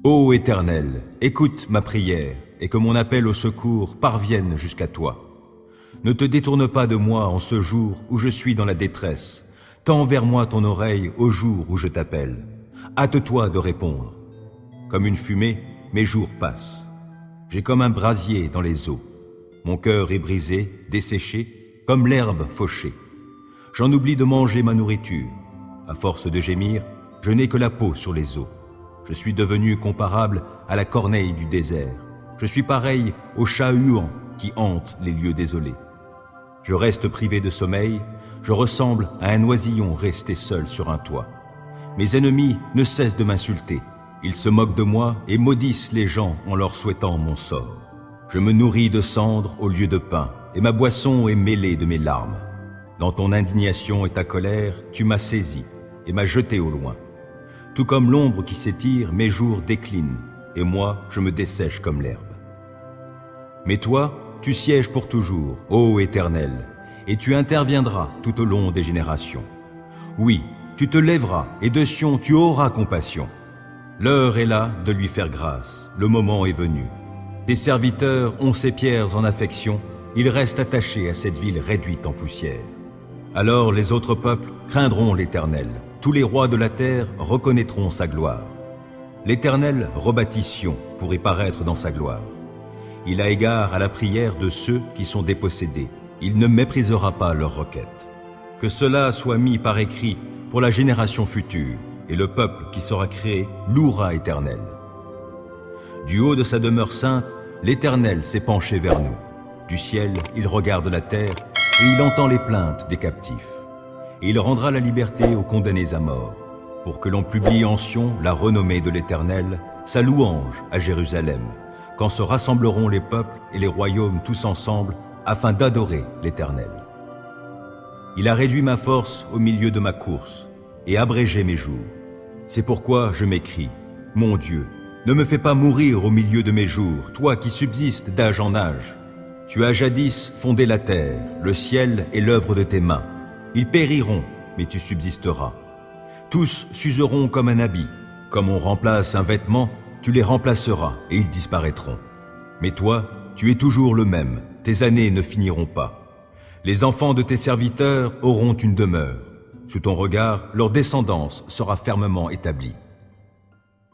Ô Éternel, écoute ma prière et que mon appel au secours parvienne jusqu'à toi. Ne te détourne pas de moi en ce jour où je suis dans la détresse. Tends vers moi ton oreille au jour où je t'appelle. Hâte-toi de répondre. Comme une fumée, mes jours passent. J'ai comme un brasier dans les eaux. Mon cœur est brisé, desséché, comme l'herbe fauchée. J'en oublie de manger ma nourriture. À force de gémir, je n'ai que la peau sur les os. Je suis devenu comparable à la corneille du désert. Je suis pareil au chat huant qui hante les lieux désolés. Je reste privé de sommeil, je ressemble à un oisillon resté seul sur un toit. Mes ennemis ne cessent de m'insulter. Ils se moquent de moi et maudissent les gens en leur souhaitant mon sort. Je me nourris de cendres au lieu de pain, et ma boisson est mêlée de mes larmes. Dans ton indignation et ta colère, tu m'as saisi et m'as jeté au loin. Tout comme l'ombre qui s'étire, mes jours déclinent, et moi, je me dessèche comme l'herbe. Mais toi, tu sièges pour toujours, ô Éternel, et tu interviendras tout au long des générations. Oui, tu te lèveras, et de Sion tu auras compassion. L'heure est là de lui faire grâce, le moment est venu. Tes serviteurs ont ces pierres en affection, ils restent attachés à cette ville réduite en poussière. Alors les autres peuples craindront l'Éternel, tous les rois de la terre reconnaîtront sa gloire. L'Éternel rebâtit Sion pour y paraître dans sa gloire. Il a égard à la prière de ceux qui sont dépossédés. Il ne méprisera pas leurs requêtes. Que cela soit mis par écrit pour la génération future, et le peuple qui sera créé louera Éternel. Du haut de sa demeure sainte, l'Éternel s'est penché vers nous. Du ciel, il regarde la terre, et il entend les plaintes des captifs. Et il rendra la liberté aux condamnés à mort, pour que l'on publie en Sion la renommée de l'Éternel, sa louange à Jérusalem, quand se rassembleront les peuples et les royaumes tous ensemble, afin d'adorer l'Éternel. Il a réduit ma force au milieu de ma course, et abrégé mes jours. C'est pourquoi je m'écrie, mon Dieu, ne me fais pas mourir au milieu de mes jours, toi qui subsistes d'âge en âge. Tu as jadis fondé la terre, le ciel est l'œuvre de tes mains. Ils périront, mais tu subsisteras. Tous s'useront comme un habit. Comme on remplace un vêtement, tu les remplaceras et ils disparaîtront. Mais toi, tu es toujours le même, tes années ne finiront pas. Les enfants de tes serviteurs auront une demeure. Sous ton regard, leur descendance sera fermement établie.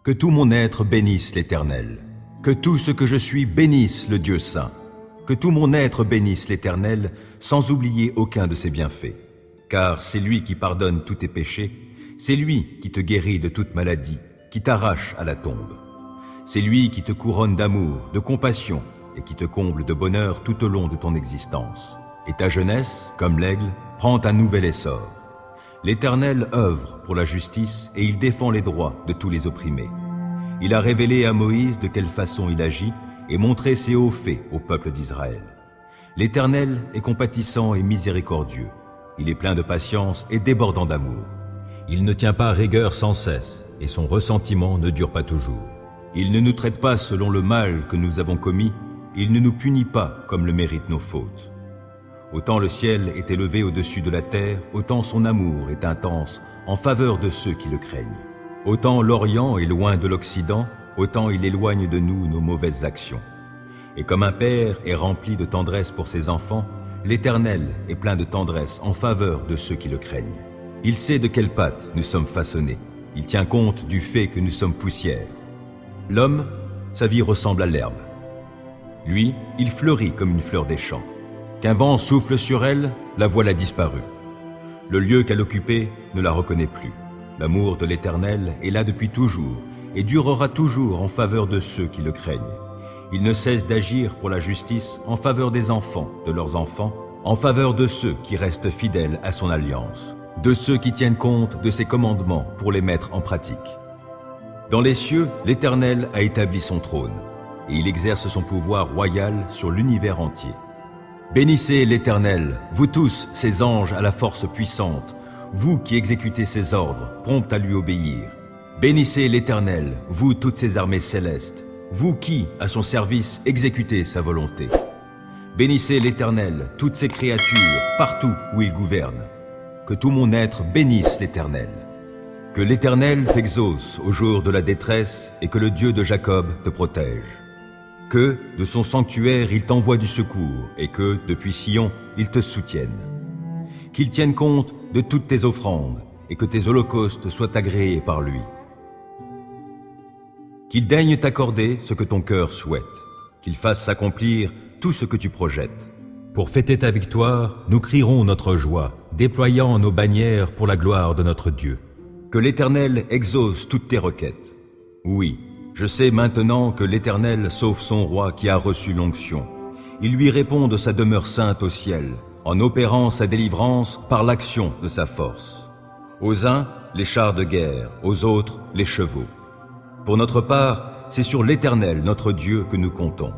Que tout mon être bénisse l'Éternel. Que tout ce que je suis bénisse le Dieu saint. Que tout mon être bénisse l'Éternel, sans oublier aucun de ses bienfaits. Car c'est lui qui pardonne tous tes péchés, c'est lui qui te guérit de toute maladie, qui t'arrache à la tombe. C'est lui qui te couronne d'amour, de compassion, et qui te comble de bonheur tout au long de ton existence. Et ta jeunesse, comme l'aigle, prend un nouvel essor. L'Éternel œuvre pour la justice et il défend les droits de tous les opprimés. Il a révélé à Moïse de quelle façon il agit et montré ses hauts faits au peuple d'Israël. L'Éternel est compatissant et miséricordieux. Il est plein de patience et débordant d'amour. Il ne tient pas rigueur sans cesse et son ressentiment ne dure pas toujours. Il ne nous traite pas selon le mal que nous avons commis, il ne nous punit pas comme le méritent nos fautes. Autant le ciel est élevé au-dessus de la terre, autant son amour est intense en faveur de ceux qui le craignent. Autant l'Orient est loin de l'Occident, autant il éloigne de nous nos mauvaises actions. Et comme un père est rempli de tendresse pour ses enfants, l'Éternel est plein de tendresse en faveur de ceux qui le craignent. Il sait de quelle pâte nous sommes façonnés. Il tient compte du fait que nous sommes poussière. L'homme, sa vie ressemble à l'herbe. Lui, il fleurit comme une fleur des champs. Qu'un vent souffle sur elle, la voilà disparue. Le lieu qu'elle occupait ne la reconnaît plus. L'amour de l'Éternel est là depuis toujours et durera toujours en faveur de ceux qui le craignent. Il ne cesse d'agir pour la justice en faveur des enfants, de leurs enfants, en faveur de ceux qui restent fidèles à son alliance, de ceux qui tiennent compte de ses commandements pour les mettre en pratique. Dans les cieux, l'Éternel a établi son trône, et il exerce son pouvoir royal sur l'univers entier. Bénissez l'Éternel, vous tous, ses anges à la force puissante, vous qui exécutez ses ordres, prompts à lui obéir. Bénissez l'Éternel, vous toutes ses armées célestes, vous qui, à son service, exécutez sa volonté. Bénissez l'Éternel, toutes ses créatures, partout où il gouverne. Que tout mon être bénisse l'Éternel. Que l'Éternel t'exauce au jour de la détresse et que le Dieu de Jacob te protège. Que, de son sanctuaire, il t'envoie du secours et que, depuis Sion, il te soutienne. Qu'il tienne compte de toutes tes offrandes et que tes holocaustes soient agréés par lui. Qu'il daigne t'accorder ce que ton cœur souhaite, qu'il fasse s'accomplir tout ce que tu projettes. Pour fêter ta victoire, nous crierons notre joie, déployant nos bannières pour la gloire de notre Dieu. Que l'Éternel exauce toutes tes requêtes. Oui, je sais maintenant que l'Éternel sauve son roi qui a reçu l'onction. Il lui répond de sa demeure sainte au ciel, en opérant sa délivrance par l'action de sa force. Aux uns, les chars de guerre, aux autres, les chevaux. Pour notre part, c'est sur l'Éternel, notre Dieu, que nous comptons.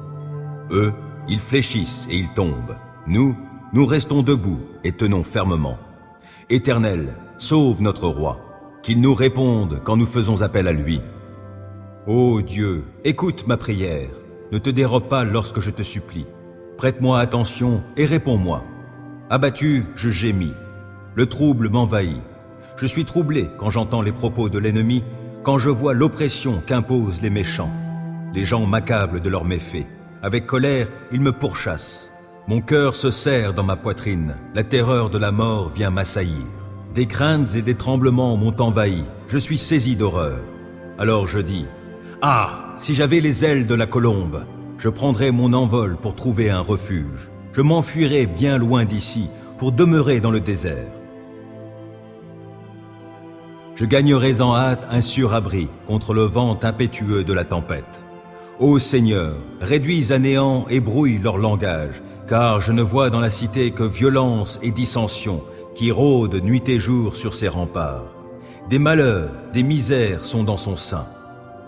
Eux, ils fléchissent et ils tombent. Nous restons debout et tenons fermement. Éternel, sauve notre roi, qu'il nous réponde quand nous faisons appel à lui. Ô Dieu, écoute ma prière, ne te dérobe pas lorsque je te supplie. Prête-moi attention et réponds-moi. Abattu, je gémis. Le trouble m'envahit. Je suis troublé quand j'entends les propos de l'ennemi, quand je vois l'oppression qu'imposent les méchants. Les gens m'accablent de leurs méfaits. Avec colère, ils me pourchassent. Mon cœur se serre dans ma poitrine. La terreur de la mort vient m'assaillir. Des craintes et des tremblements m'ont envahi. Je suis saisi d'horreur. Alors je dis, « Ah, si j'avais les ailes de la colombe, je prendrais mon envol pour trouver un refuge. Je m'enfuirais bien loin d'ici pour demeurer dans le désert. Je gagnerais en hâte un sûr abri contre le vent impétueux de la tempête. Ô Seigneur, réduis à néant et brouille leur langage, car je ne vois dans la cité que violence et dissension qui rôdent nuit et jour sur ses remparts. Des malheurs, des misères sont dans son sein.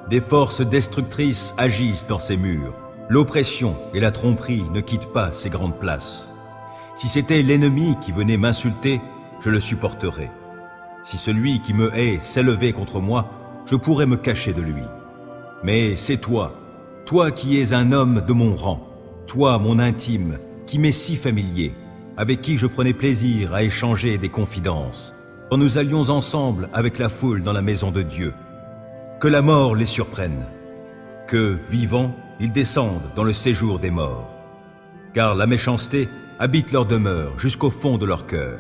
Des forces destructrices agissent dans ses murs. L'oppression et la tromperie ne quittent pas ses grandes places. Si c'était l'ennemi qui venait m'insulter, je le supporterais. Si celui qui me hait s'élevait contre moi, je pourrais me cacher de lui. Mais c'est toi, toi qui es un homme de mon rang, toi mon intime, qui m'est si familier, avec qui je prenais plaisir à échanger des confidences, quand nous allions ensemble avec la foule dans la maison de Dieu. Que la mort les surprenne, que, vivants, ils descendent dans le séjour des morts. Car la méchanceté habite leur demeure jusqu'au fond de leur cœur.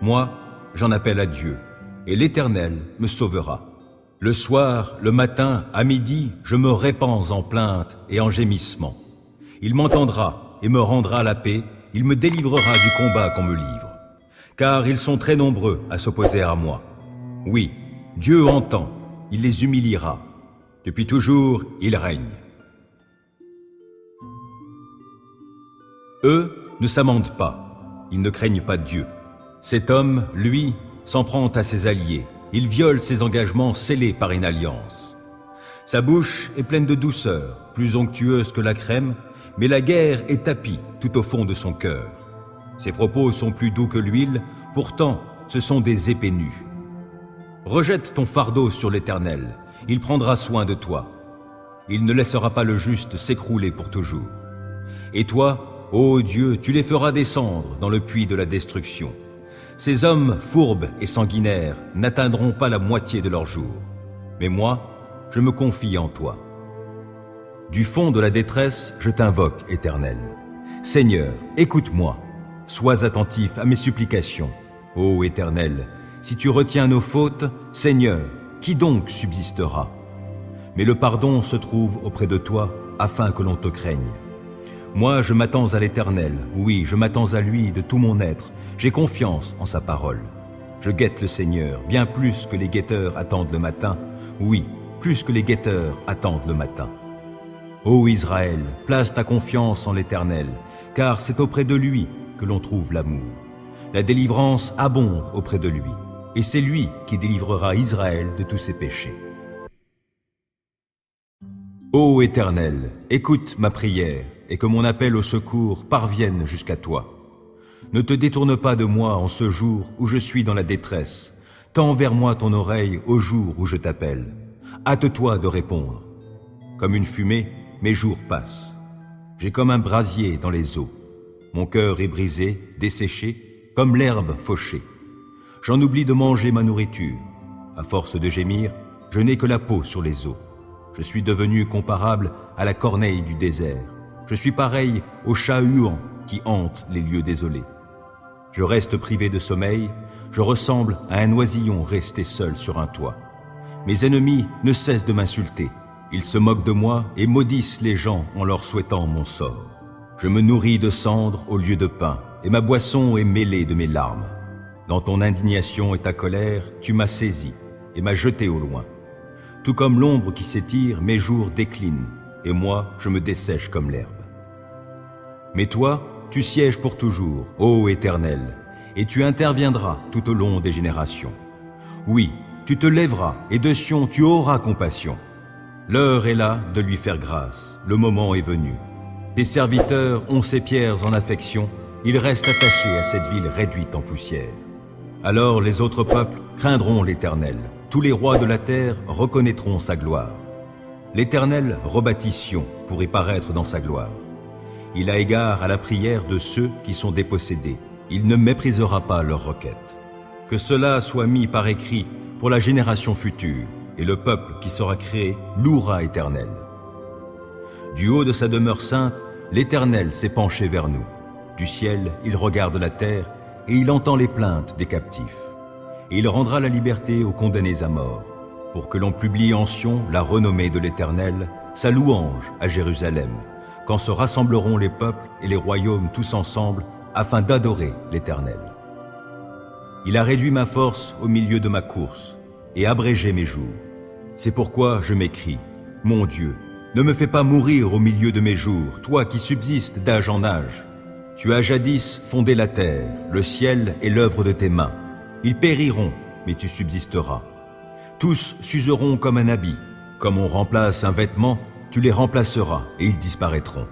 Moi, j'en appelle à Dieu, et l'Éternel me sauvera. Le soir, le matin, à midi, je me répands en plaintes et en gémissements. Il m'entendra et me rendra la paix, il me délivrera du combat qu'on me livre. Car ils sont très nombreux à s'opposer à moi. Oui, Dieu entend, il les humiliera. Depuis toujours, il règne. Eux ne s'amendent pas, ils ne craignent pas Dieu. Cet homme, lui, s'en prend à ses alliés. Il viole ses engagements scellés par une alliance. Sa bouche est pleine de douceur, plus onctueuse que la crème, mais la guerre est tapie tout au fond de son cœur. Ses propos sont plus doux que l'huile, pourtant ce sont des épées nues. Rejette ton fardeau sur l'Éternel, il prendra soin de toi. Il ne laissera pas le juste s'écrouler pour toujours. Et toi, ô Dieu, tu les feras descendre dans le puits de la destruction. Ces hommes fourbes et sanguinaires n'atteindront pas la moitié de leur jour. Mais moi, je me confie en toi. Du fond de la détresse, je t'invoque, Éternel. Seigneur, écoute-moi. Sois attentif à mes supplications. Ô Éternel, si tu retiens nos fautes, Seigneur, qui donc subsistera? Mais le pardon se trouve auprès de toi, afin que l'on te craigne. Moi, je m'attends à l'Éternel, oui, je m'attends à lui de tout mon être. J'ai confiance en sa parole. Je guette le Seigneur, bien plus que les guetteurs attendent le matin. Oui, plus que les guetteurs attendent le matin. Ô Israël, place ta confiance en l'Éternel, car c'est auprès de lui que l'on trouve l'amour. La délivrance abonde auprès de lui, et c'est lui qui délivrera Israël de tous ses péchés. Ô Éternel, écoute ma prière, et que mon appel au secours parvienne jusqu'à toi. Ne te détourne pas de moi en ce jour où je suis dans la détresse. Tends vers moi ton oreille au jour où je t'appelle. Hâte-toi de répondre. Comme une fumée, mes jours passent. J'ai comme un brasier dans les eaux. Mon cœur est brisé, desséché, comme l'herbe fauchée. J'en oublie de manger ma nourriture. À force de gémir, je n'ai que la peau sur les os. Je suis devenu comparable à la corneille du désert. Je suis pareil au chat huant qui hante les lieux désolés. Je reste privé de sommeil, je ressemble à un oisillon resté seul sur un toit. Mes ennemis ne cessent de m'insulter. Ils se moquent de moi et maudissent les gens en leur souhaitant mon sort. Je me nourris de cendres au lieu de pain, et ma boisson est mêlée de mes larmes. Dans ton indignation et ta colère, tu m'as saisi et m'as jeté au loin. Tout comme l'ombre qui s'étire, mes jours déclinent, et moi, je me dessèche comme l'herbe. Mais toi, tu sièges pour toujours, ô Éternel, et tu interviendras tout au long des générations. Oui, tu te lèveras, et de Sion tu auras compassion. L'heure est là de lui faire grâce, le moment est venu. Tes serviteurs ont ces pierres en affection, ils restent attachés à cette ville réduite en poussière. Alors les autres peuples craindront l'Éternel, tous les rois de la terre reconnaîtront sa gloire. L'Éternel rebâtit Sion pour y paraître dans sa gloire. Il a égard à la prière de ceux qui sont dépossédés, il ne méprisera pas leurs requêtes. Que cela soit mis par écrit pour la génération future, et le peuple qui sera créé louera Éternel. Du haut de sa demeure sainte, l'Éternel s'est penché vers nous. Du ciel, il regarde la terre, et il entend les plaintes des captifs. Et il rendra la liberté aux condamnés à mort, pour que l'on publie en Sion la renommée de l'Éternel, sa louange à Jérusalem, quand se rassembleront les peuples et les royaumes tous ensemble, afin d'adorer l'Éternel. Il a réduit ma force au milieu de ma course, et abrégé mes jours. C'est pourquoi je m'écrie, mon Dieu, ne me fais pas mourir au milieu de mes jours, toi qui subsistes d'âge en âge. Tu as jadis fondé la terre, le ciel est l'œuvre de tes mains. Ils périront, mais tu subsisteras. Tous s'useront comme un habit. Comme on remplace un vêtement, tu les remplaceras et ils disparaîtront.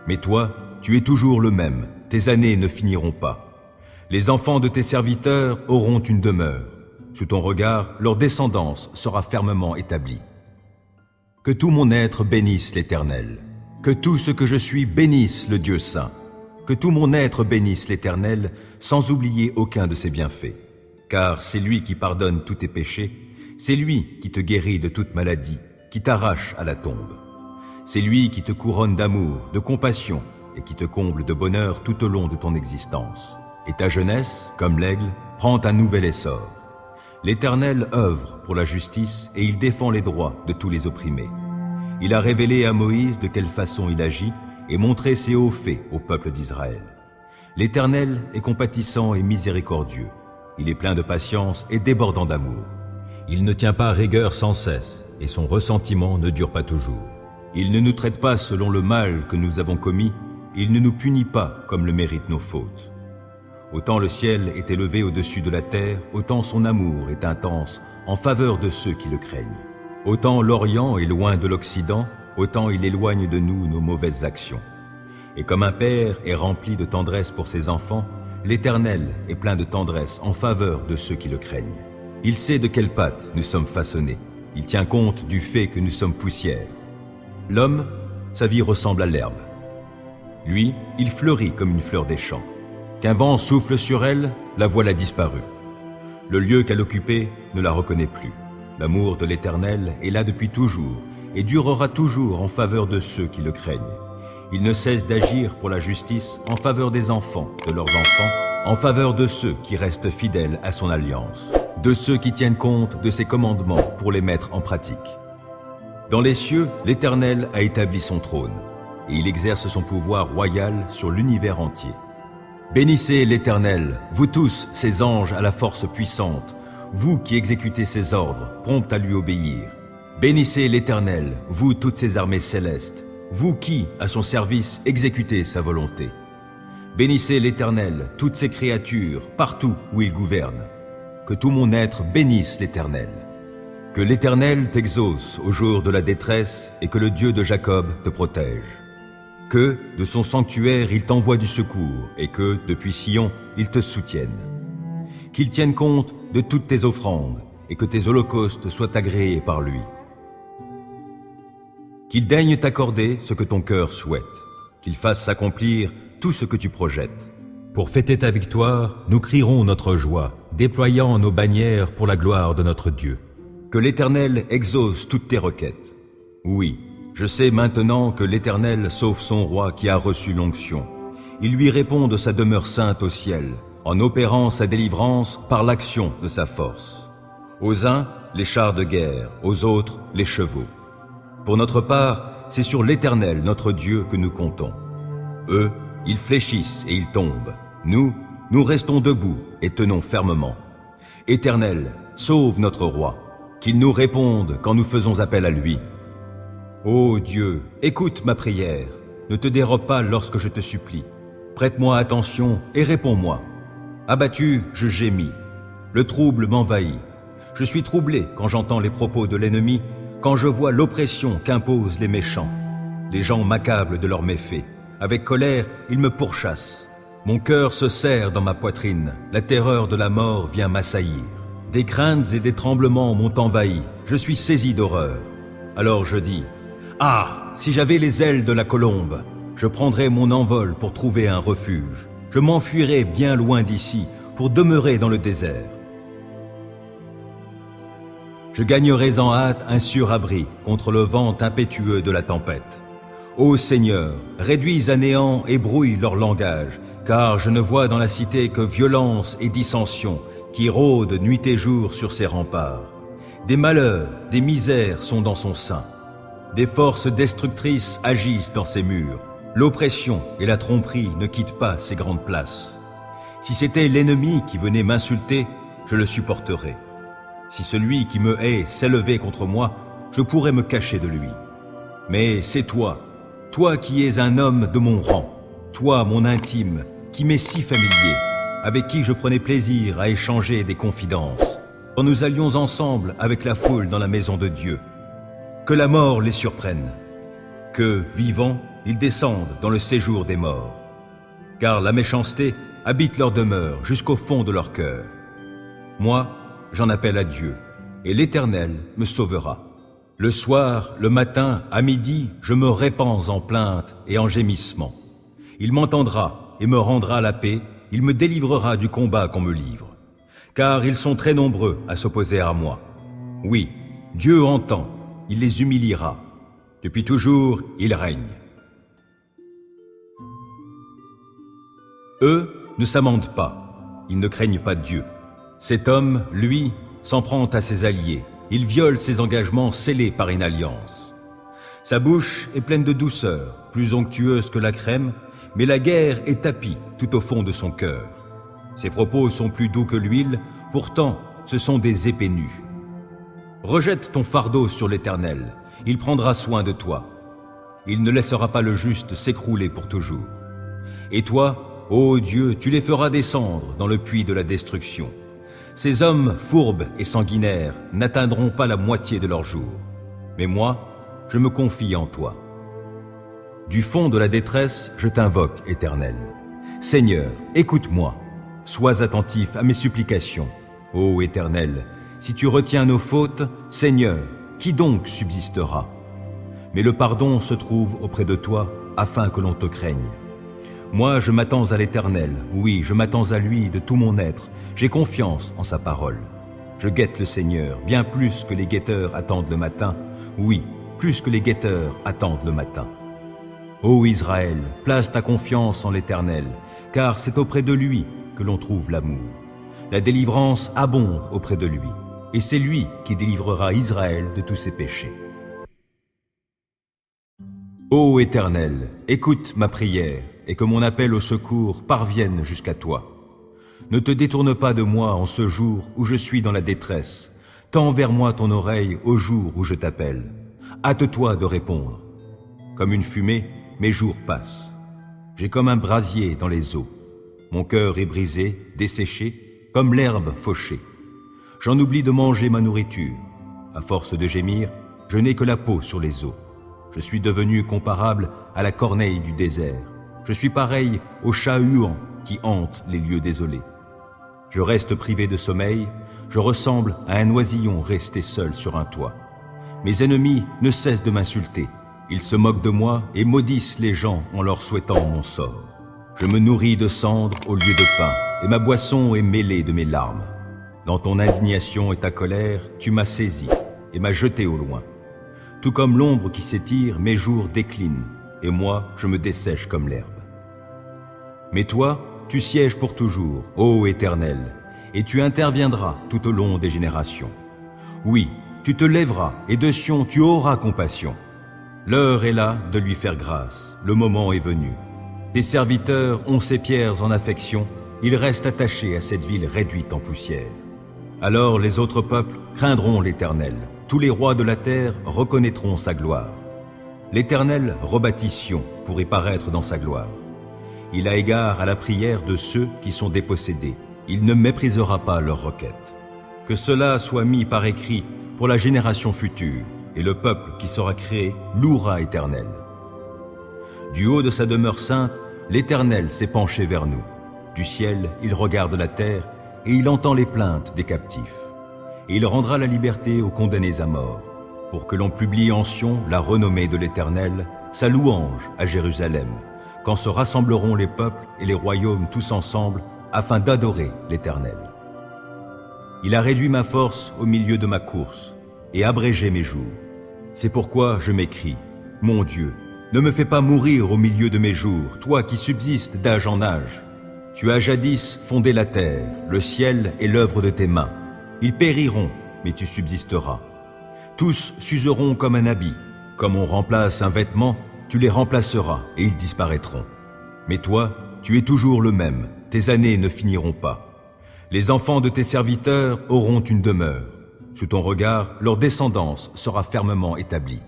Mais toi, tu es toujours le même, tes années ne finiront pas. Les enfants de tes serviteurs auront une demeure. Sous ton regard, leur descendance sera fermement établie. Que tout mon être bénisse l'Éternel. Que tout ce que je suis bénisse le Dieu saint. Que tout mon être bénisse l'Éternel, sans oublier aucun de ses bienfaits. Car c'est lui qui pardonne tous tes péchés, c'est lui qui te guérit de toute maladie, qui t'arrache à la tombe. C'est lui qui te couronne d'amour, de compassion, et qui te comble de bonheur tout au long de ton existence. Et ta jeunesse, comme l'aigle, prend un nouvel essor. L'Éternel œuvre pour la justice et il défend les droits de tous les opprimés. Il a révélé à Moïse de quelle façon il agit et montré ses hauts faits au peuple d'Israël. L'Éternel est compatissant et miséricordieux. Il est plein de patience et débordant d'amour. Il ne tient pas rigueur sans cesse et son ressentiment ne dure pas toujours. Il ne nous traite pas selon le mal que nous avons commis, il ne nous punit pas comme le méritent nos fautes. Autant le ciel est élevé au-dessus de la terre, autant son amour est intense en faveur de ceux qui le craignent. Autant l'Orient est loin de l'Occident, autant il éloigne de nous nos mauvaises actions. Et comme un père est rempli de tendresse pour ses enfants, l'Éternel est plein de tendresse en faveur de ceux qui le craignent. Il sait de quelle pâte nous sommes façonnés. Il tient compte du fait que nous sommes poussière. L'homme, sa vie ressemble à l'herbe. Lui, il fleurit comme une fleur des champs. Qu'un vent souffle sur elle, la voilà disparue. Le lieu qu'elle occupait ne la reconnaît plus. L'amour de l'Éternel est là depuis toujours et durera toujours en faveur de ceux qui le craignent. Il ne cesse d'agir pour la justice en faveur des enfants, de leurs enfants, en faveur de ceux qui restent fidèles à son alliance, de ceux qui tiennent compte de ses commandements pour les mettre en pratique. Dans les cieux, l'Éternel a établi son trône et il exerce son pouvoir royal sur l'univers entier. Bénissez l'Éternel, vous tous, ses anges à la force puissante, vous qui exécutez ses ordres, prompts à lui obéir. Bénissez l'Éternel, vous toutes ses armées célestes, vous qui, à son service, exécutez sa volonté. Bénissez l'Éternel, toutes ses créatures, partout où il gouverne. Que tout mon être bénisse l'Éternel. Que l'Éternel t'exauce au jour de la détresse et que le Dieu de Jacob te protège. Que, de son sanctuaire, il t'envoie du secours, et que, depuis Sion, il te soutienne. Qu'il tienne compte de toutes tes offrandes, et que tes holocaustes soient agréés par lui. Qu'il daigne t'accorder ce que ton cœur souhaite, qu'il fasse s'accomplir tout ce que tu projettes. Pour fêter ta victoire, nous crierons notre joie, déployant nos bannières pour la gloire de notre Dieu. Que l'Éternel exauce toutes tes requêtes. Oui, je sais maintenant que l'Éternel sauve son roi qui a reçu l'onction. Il lui répond de sa demeure sainte au ciel, en opérant sa délivrance par l'action de sa force. Aux uns, les chars de guerre, aux autres, les chevaux. Pour notre part, c'est sur l'Éternel, notre Dieu, que nous comptons. Eux, ils fléchissent et ils tombent. Nous restons debout et tenons fermement. Éternel, sauve notre roi, qu'il nous réponde quand nous faisons appel à lui. Ô Dieu, écoute ma prière, ne te dérobe pas lorsque je te supplie. Prête-moi attention et réponds-moi. Abattu, je gémis. Le trouble m'envahit. Je suis troublé quand j'entends les propos de l'ennemi, quand je vois l'oppression qu'imposent les méchants. Les gens m'accablent de leurs méfaits. Avec colère, ils me pourchassent. Mon cœur se serre dans ma poitrine. La terreur de la mort vient m'assaillir. Des craintes et des tremblements m'ont envahi. Je suis saisi d'horreur. Alors je dis, « Ah, si j'avais les ailes de la colombe, je prendrais mon envol pour trouver un refuge. Je m'enfuirais bien loin d'ici pour demeurer dans le désert. Je gagnerais en hâte un sûr abri contre le vent impétueux de la tempête. Ô Seigneur, réduis à néant et brouille leur langage, car je ne vois dans la cité que violence et dissension qui rôdent nuit et jour sur ses remparts. Des malheurs, des misères sont dans son sein. Des forces destructrices agissent dans ses murs. L'oppression et la tromperie ne quittent pas ses grandes places. Si c'était l'ennemi qui venait m'insulter, je le supporterais. Si celui qui me hait s'élevait contre moi, je pourrais me cacher de lui. Mais c'est toi, toi qui es un homme de mon rang, toi mon intime, qui m'est si familier, avec qui je prenais plaisir à échanger des confidences, quand nous allions ensemble avec la foule dans la maison de Dieu. Que la mort les surprenne, que, vivants, ils descendent dans le séjour des morts. Car la méchanceté habite leur demeure jusqu'au fond de leur cœur. Moi, j'en appelle à Dieu, et l'Éternel me sauvera. Le soir, le matin, à midi, je me répands en plaintes et en gémissements. Il m'entendra et me rendra la paix, il me délivrera du combat qu'on me livre. Car ils sont très nombreux à s'opposer à moi. Oui, Dieu entend, il les humiliera. Depuis toujours, il règne. Eux ne s'amendent pas, ils ne craignent pas Dieu. Cet homme, lui, s'en prend à ses alliés. Il viole ses engagements scellés par une alliance. Sa bouche est pleine de douceur, plus onctueuse que la crème, mais la guerre est tapie tout au fond de son cœur. Ses propos sont plus doux que l'huile, pourtant ce sont des épées nues. Rejette ton fardeau sur l'Éternel, il prendra soin de toi. Il ne laissera pas le juste s'écrouler pour toujours. Et toi, ô Dieu, tu les feras descendre dans le puits de la destruction. Ces hommes fourbes et sanguinaires n'atteindront pas la moitié de leur jour. Mais moi, je me confie en toi. Du fond de la détresse, je t'invoque, Éternel. Seigneur, écoute-moi. Sois attentif à mes supplications. Ô Éternel, si tu retiens nos fautes, Seigneur, qui donc subsistera? Mais le pardon se trouve auprès de toi, afin que l'on te craigne. Moi, je m'attends à l'Éternel, oui, je m'attends à lui de tout mon être. J'ai confiance en sa parole. Je guette le Seigneur, bien plus que les guetteurs attendent le matin. Oui, plus que les guetteurs attendent le matin. Ô Israël, place ta confiance en l'Éternel, car c'est auprès de lui que l'on trouve l'amour. La délivrance abonde auprès de lui, et c'est lui qui délivrera Israël de tous ses péchés. Ô Éternel, écoute ma prière, et que mon appel au secours parvienne jusqu'à toi. Ne te détourne pas de moi en ce jour où je suis dans la détresse. Tends vers moi ton oreille au jour où je t'appelle. Hâte-toi de répondre. Comme une fumée, mes jours passent. J'ai comme un brasier dans les eaux. Mon cœur est brisé, desséché, comme l'herbe fauchée. J'en oublie de manger ma nourriture. À force de gémir, je n'ai que la peau sur les os. Je suis devenu comparable à la corneille du désert. Je suis pareil au chat huant qui hante les lieux désolés. Je reste privé de sommeil, je ressemble à un oisillon resté seul sur un toit. Mes ennemis ne cessent de m'insulter. Ils se moquent de moi et maudissent les gens en leur souhaitant mon sort. Je me nourris de cendres au lieu de pain, et ma boisson est mêlée de mes larmes. Dans ton indignation et ta colère, tu m'as saisi et m'as jeté au loin. Tout comme l'ombre qui s'étire, mes jours déclinent, et moi, je me dessèche comme l'herbe. Mais toi, tu sièges pour toujours, ô Éternel, et tu interviendras tout au long des générations. Oui, tu te lèveras, et de Sion tu auras compassion. L'heure est là de lui faire grâce, le moment est venu. Tes serviteurs ont ces pierres en affection, ils restent attachés à cette ville réduite en poussière. Alors les autres peuples craindront l'Éternel, tous les rois de la terre reconnaîtront sa gloire. L'Éternel rebâtit Sion pour y paraître dans sa gloire. Il a égard à la prière de ceux qui sont dépossédés, il ne méprisera pas leurs requêtes. Que cela soit mis par écrit pour la génération future, et le peuple qui sera créé louera Éternel. Du haut de sa demeure sainte, l'Éternel s'est penché vers nous. Du ciel, il regarde la terre, et il entend les plaintes des captifs. Et il rendra la liberté aux condamnés à mort, pour que l'on publie en Sion la renommée de l'Éternel, sa louange à Jérusalem, quand se rassembleront les peuples et les royaumes tous ensemble, afin d'adorer l'Éternel. Il a réduit ma force au milieu de ma course, et abrégé mes jours. C'est pourquoi je m'écrie, mon Dieu, ne me fais pas mourir au milieu de mes jours, toi qui subsistes d'âge en âge. Tu as jadis fondé la terre, le ciel est l'œuvre de tes mains. Ils périront, mais tu subsisteras. Tous s'useront comme un habit. Comme on remplace un vêtement, tu les remplaceras et ils disparaîtront. Mais toi, tu es toujours le même, tes années ne finiront pas. Les enfants de tes serviteurs auront une demeure. Sous ton regard, leur descendance sera fermement établie.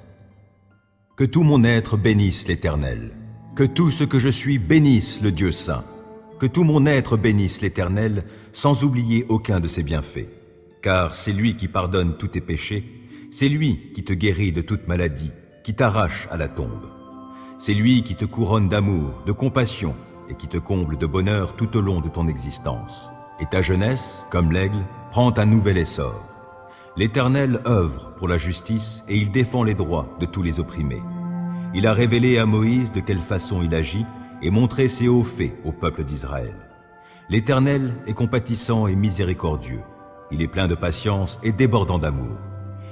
Que tout mon être bénisse l'Éternel. Que tout ce que je suis bénisse le Dieu saint. Que tout mon être bénisse l'Éternel, sans oublier aucun de ses bienfaits. Car c'est lui qui pardonne tous tes péchés, c'est lui qui te guérit de toute maladie, qui t'arrache à la tombe. C'est lui qui te couronne d'amour, de compassion, et qui te comble de bonheur tout au long de ton existence. Et ta jeunesse, comme l'aigle, prend un nouvel essor. L'Éternel œuvre pour la justice et il défend les droits de tous les opprimés. Il a révélé à Moïse de quelle façon il agit et montré ses hauts faits au peuple d'Israël. L'Éternel est compatissant et miséricordieux. Il est plein de patience et débordant d'amour.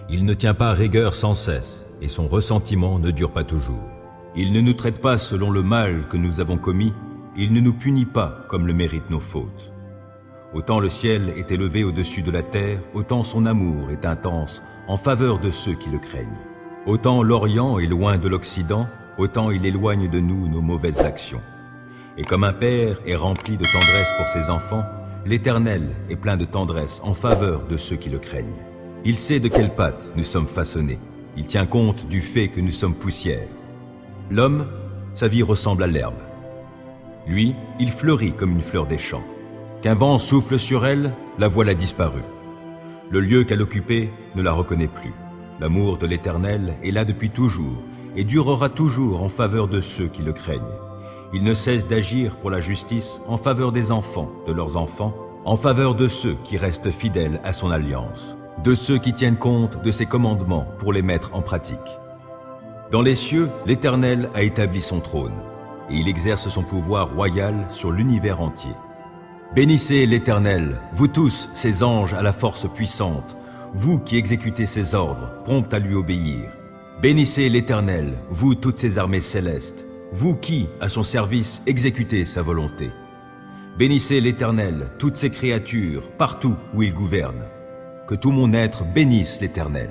Il ne tient pas rigueur sans cesse et son ressentiment ne dure pas toujours. Il ne nous traite pas selon le mal que nous avons commis, il ne nous punit pas comme le méritent nos fautes. Autant le ciel est élevé au-dessus de la terre, autant son amour est intense en faveur de ceux qui le craignent. Autant l'Orient est loin de l'Occident, autant il éloigne de nous nos mauvaises actions. Et comme un père est rempli de tendresse pour ses enfants, l'Éternel est plein de tendresse en faveur de ceux qui le craignent. Il sait de quelle pâte nous sommes façonnés. Il tient compte du fait que nous sommes poussière. L'homme, sa vie ressemble à l'herbe. Lui, il fleurit comme une fleur des champs. Qu'un vent souffle sur elle, la voilà disparue. Le lieu qu'elle occupait ne la reconnaît plus. L'amour de l'Éternel est là depuis toujours et durera toujours en faveur de ceux qui le craignent. Il ne cesse d'agir pour la justice en faveur des enfants, de leurs enfants, en faveur de ceux qui restent fidèles à son alliance, de ceux qui tiennent compte de ses commandements pour les mettre en pratique. Dans les cieux, l'Éternel a établi son trône et il exerce son pouvoir royal sur l'univers entier. Bénissez l'Éternel, vous tous, ses anges à la force puissante, vous qui exécutez ses ordres, prompts à lui obéir. Bénissez l'Éternel, vous toutes ses armées célestes, vous qui, à son service, exécutez sa volonté. Bénissez l'Éternel, toutes ses créatures, partout où il gouverne. Que tout mon être bénisse l'Éternel.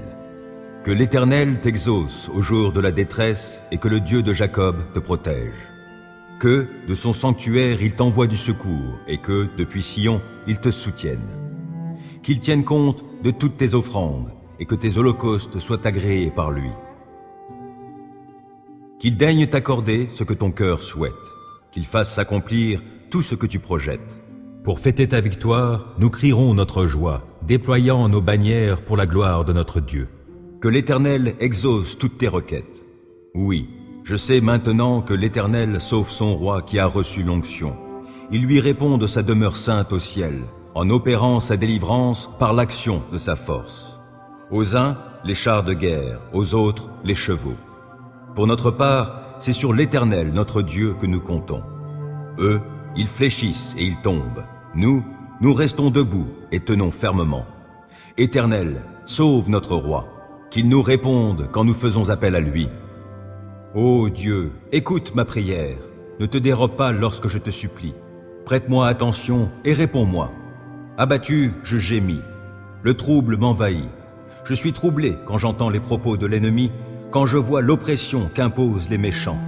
Que l'Éternel t'exauce au jour de la détresse et que le Dieu de Jacob te protège. Que, de son sanctuaire, il t'envoie du secours, et que, depuis Sion, il te soutienne. Qu'il tienne compte de toutes tes offrandes, et que tes holocaustes soient agréés par lui. Qu'il daigne t'accorder ce que ton cœur souhaite, qu'il fasse s'accomplir tout ce que tu projettes. Pour fêter ta victoire, nous crierons notre joie, déployant nos bannières pour la gloire de notre Dieu. Que l'Éternel exauce toutes tes requêtes. Oui, je sais maintenant que l'Éternel sauve son roi qui a reçu l'onction. Il lui répond de sa demeure sainte au ciel, en opérant sa délivrance par l'action de sa force. Aux uns, les chars de guerre, aux autres, les chevaux. Pour notre part, c'est sur l'Éternel, notre Dieu, que nous comptons. Eux, ils fléchissent et ils tombent. Nous, Nous restons debout et tenons fermement. Éternel, sauve notre roi, qu'il nous réponde quand nous faisons appel à lui. Ô Dieu, écoute ma prière, ne te dérobe pas lorsque je te supplie. Prête-moi attention et réponds-moi. Abattu, je gémis. Le trouble m'envahit. Je suis troublé quand j'entends les propos de l'ennemi, quand je vois l'oppression qu'imposent les méchants.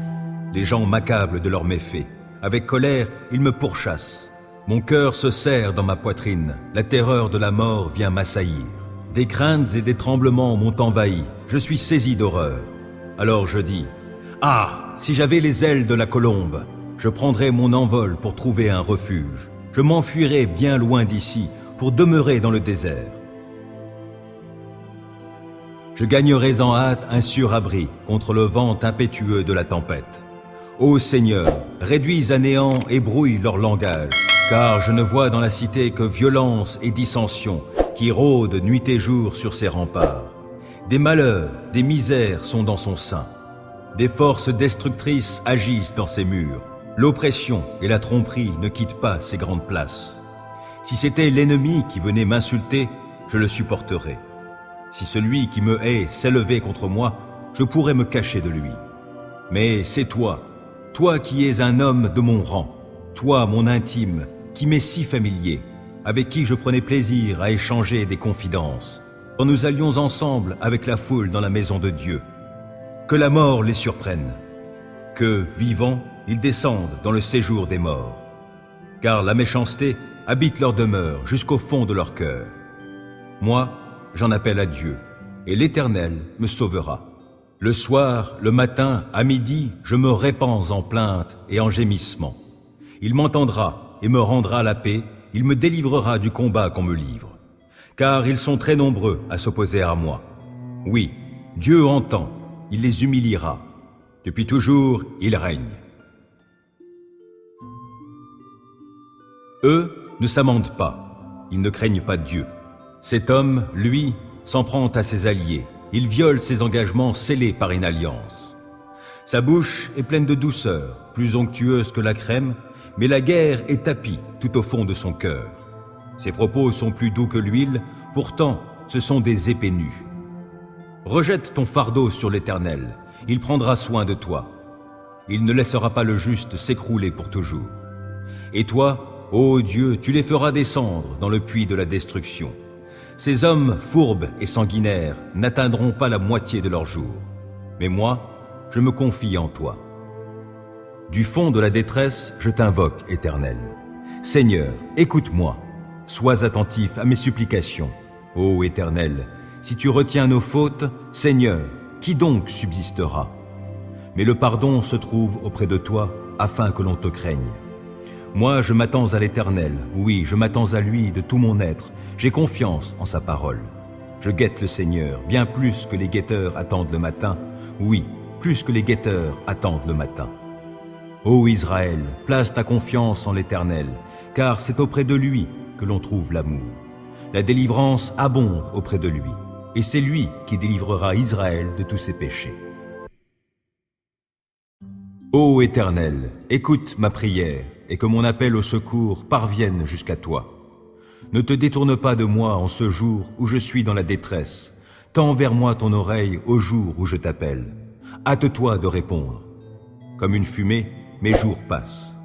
Les gens m'accablent de leurs méfaits. Avec colère, ils me pourchassent. Mon cœur se serre dans ma poitrine. La terreur de la mort vient m'assaillir. Des craintes et des tremblements m'ont envahi. Je suis saisi d'horreur. Alors je dis, « Ah, si j'avais les ailes de la colombe, je prendrais mon envol pour trouver un refuge. Je m'enfuirais bien loin d'ici pour demeurer dans le désert. Je gagnerais en hâte un sûr abri contre le vent impétueux de la tempête. Ô Seigneur, réduis à néant et brouille leur langage, car je ne vois dans la cité que violence et dissension qui rôdent nuit et jour sur ses remparts. Des malheurs, des misères sont dans son sein. Des forces destructrices agissent dans ses murs. L'oppression et la tromperie ne quittent pas ces grandes places. Si c'était l'ennemi qui venait m'insulter, je le supporterais. Si celui qui me hait s'élevait contre moi, je pourrais me cacher de lui. Mais c'est toi, toi qui es un homme de mon rang, toi mon intime, qui m'est si familier, avec qui je prenais plaisir à échanger des confidences, quand nous allions ensemble avec la foule dans la maison de Dieu. Que la mort les surprenne, que, vivants, ils descendent dans le séjour des morts. Car la méchanceté habite leur demeure jusqu'au fond de leur cœur. Moi, j'en appelle à Dieu, et l'Éternel me sauvera. Le soir, le matin, à midi, je me répands en plaintes et en gémissements. Il m'entendra et me rendra la paix, il me délivrera du combat qu'on me livre. Car ils sont très nombreux à s'opposer à moi. Oui, Dieu entend, il les humiliera. Depuis toujours, il règne. Eux ne s'amendent pas, ils ne craignent pas Dieu. Cet homme, lui, s'en prend à ses alliés. Il viole ses engagements scellés par une alliance. Sa bouche est pleine de douceur, plus onctueuse que la crème, mais la guerre est tapie tout au fond de son cœur. Ses propos sont plus doux que l'huile, pourtant ce sont des épées nues. Rejette ton fardeau sur l'Éternel, il prendra soin de toi. Il ne laissera pas le juste s'écrouler pour toujours. Et toi, ô Dieu, tu les feras descendre dans le puits de la destruction. Ces hommes fourbes et sanguinaires n'atteindront pas la moitié de leur jour. Mais moi, je me confie en toi. Du fond de la détresse, je t'invoque, Éternel. Seigneur, écoute-moi. Sois attentif à mes supplications. Ô Éternel, si tu retiens nos fautes, Seigneur, qui donc subsistera? Mais le pardon se trouve auprès de toi, afin que l'on te craigne. Moi, je m'attends à l'Éternel, oui, je m'attends à lui de tout mon être. J'ai confiance en sa parole. Je guette le Seigneur, bien plus que les guetteurs attendent le matin. Oui, plus que les guetteurs attendent le matin. Ô Israël, place ta confiance en l'Éternel, car c'est auprès de lui que l'on trouve l'amour. La délivrance abonde auprès de lui, et c'est lui qui délivrera Israël de tous ses péchés. Ô Éternel, écoute ma prière, et que mon appel au secours parvienne jusqu'à toi. Ne te détourne pas de moi en ce jour où je suis dans la détresse. Tends vers moi ton oreille au jour où je t'appelle. Hâte-toi de répondre. Comme une fumée, mes jours passent.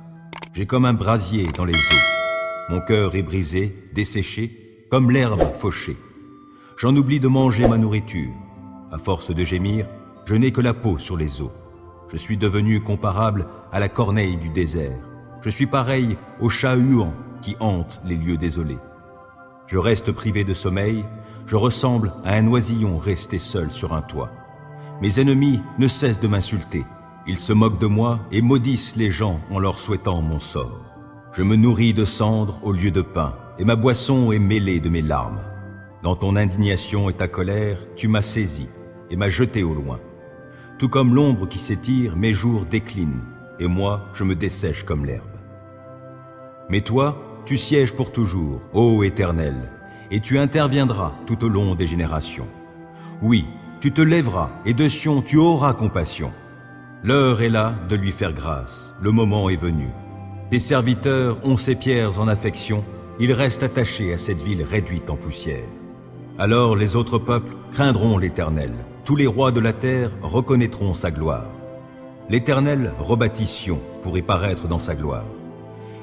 J'ai comme un brasier dans les eaux. Mon cœur est brisé, desséché, comme l'herbe fauchée. J'en oublie de manger ma nourriture. À force de gémir, je n'ai que la peau sur les os. Je suis devenu comparable à la corneille du désert. Je suis pareil au chat huant qui hante les lieux désolés. Je reste privé de sommeil, je ressemble à un oisillon resté seul sur un toit. Mes ennemis ne cessent de m'insulter. Ils se moquent de moi et maudissent les gens en leur souhaitant mon sort. Je me nourris de cendres au lieu de pain, et ma boisson est mêlée de mes larmes. Dans ton indignation et ta colère, tu m'as saisi et m'as jeté au loin. Tout comme l'ombre qui s'étire, mes jours déclinent, et moi, je me dessèche comme l'herbe. Mais toi, tu sièges pour toujours, ô Éternel, et tu interviendras tout au long des générations. Oui, tu te lèveras, et de Sion tu auras compassion. L'heure est là de lui faire grâce, le moment est venu. Tes serviteurs ont ces pierres en affection, ils restent attachés à cette ville réduite en poussière. Alors les autres peuples craindront l'Éternel, tous les rois de la terre reconnaîtront sa gloire. L'Éternel rebâtit Sion pour y paraître dans sa gloire.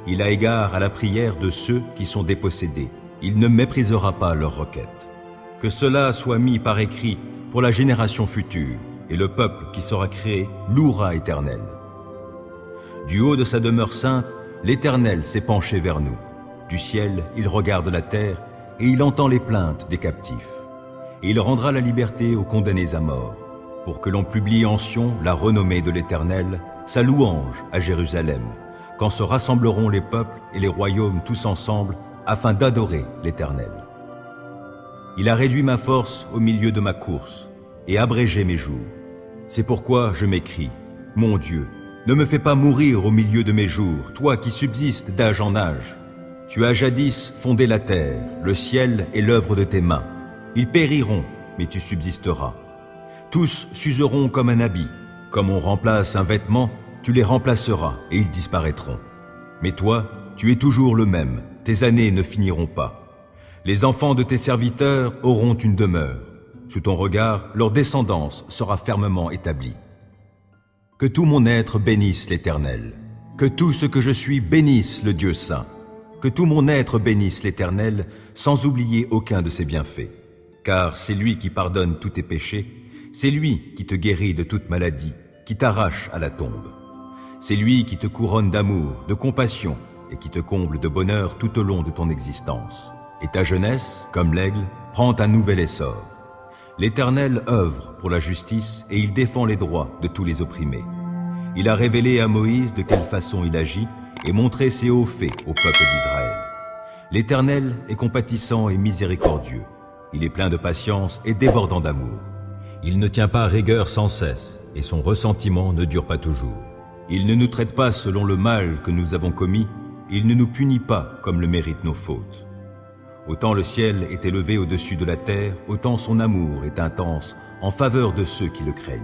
Il a égard à la prière de ceux qui sont dépossédés, il ne méprisera pas leurs requêtes. Que cela soit mis par écrit pour la génération future, et le peuple qui sera créé louera l'Éternel. Du haut de sa demeure sainte, l'Éternel s'est penché vers nous. Du ciel, il regarde la terre, et il entend les plaintes des captifs. Et il rendra la liberté aux condamnés à mort, pour que l'on publie en Sion la renommée de l'Éternel, sa louange à Jérusalem, quand se rassembleront les peuples et les royaumes tous ensemble, afin d'adorer l'Éternel. Il a réduit ma force au milieu de ma course, et abrégé mes jours. C'est pourquoi je m'écrie, mon Dieu, ne me fais pas mourir au milieu de mes jours, toi qui subsistes d'âge en âge. Tu as jadis fondé la terre, le ciel est l'œuvre de tes mains. Ils périront, mais tu subsisteras. Tous s'useront comme un habit. Comme on remplace un vêtement, tu les remplaceras et ils disparaîtront. Mais toi, tu es toujours le même, tes années ne finiront pas. Les enfants de tes serviteurs auront une demeure. Sous ton regard, leur descendance sera fermement établie. Que tout mon être bénisse l'Éternel. Que tout ce que je suis bénisse le Dieu saint. Que tout mon être bénisse l'Éternel, sans oublier aucun de ses bienfaits. Car c'est lui qui pardonne tous tes péchés, c'est lui qui te guérit de toute maladie, qui t'arrache à la tombe. C'est lui qui te couronne d'amour, de compassion, et qui te comble de bonheur tout au long de ton existence. Et ta jeunesse, comme l'aigle, prend un nouvel essor. L'Éternel œuvre pour la justice et il défend les droits de tous les opprimés. Il a révélé à Moïse de quelle façon il agit et montré ses hauts faits au peuple d'Israël. L'Éternel est compatissant et miséricordieux. Il est plein de patience et débordant d'amour. Il ne tient pas rigueur sans cesse et son ressentiment ne dure pas toujours. Il ne nous traite pas selon le mal que nous avons commis, il ne nous punit pas comme le méritent nos fautes. Autant le ciel est élevé au-dessus de la terre, autant son amour est intense en faveur de ceux qui le craignent.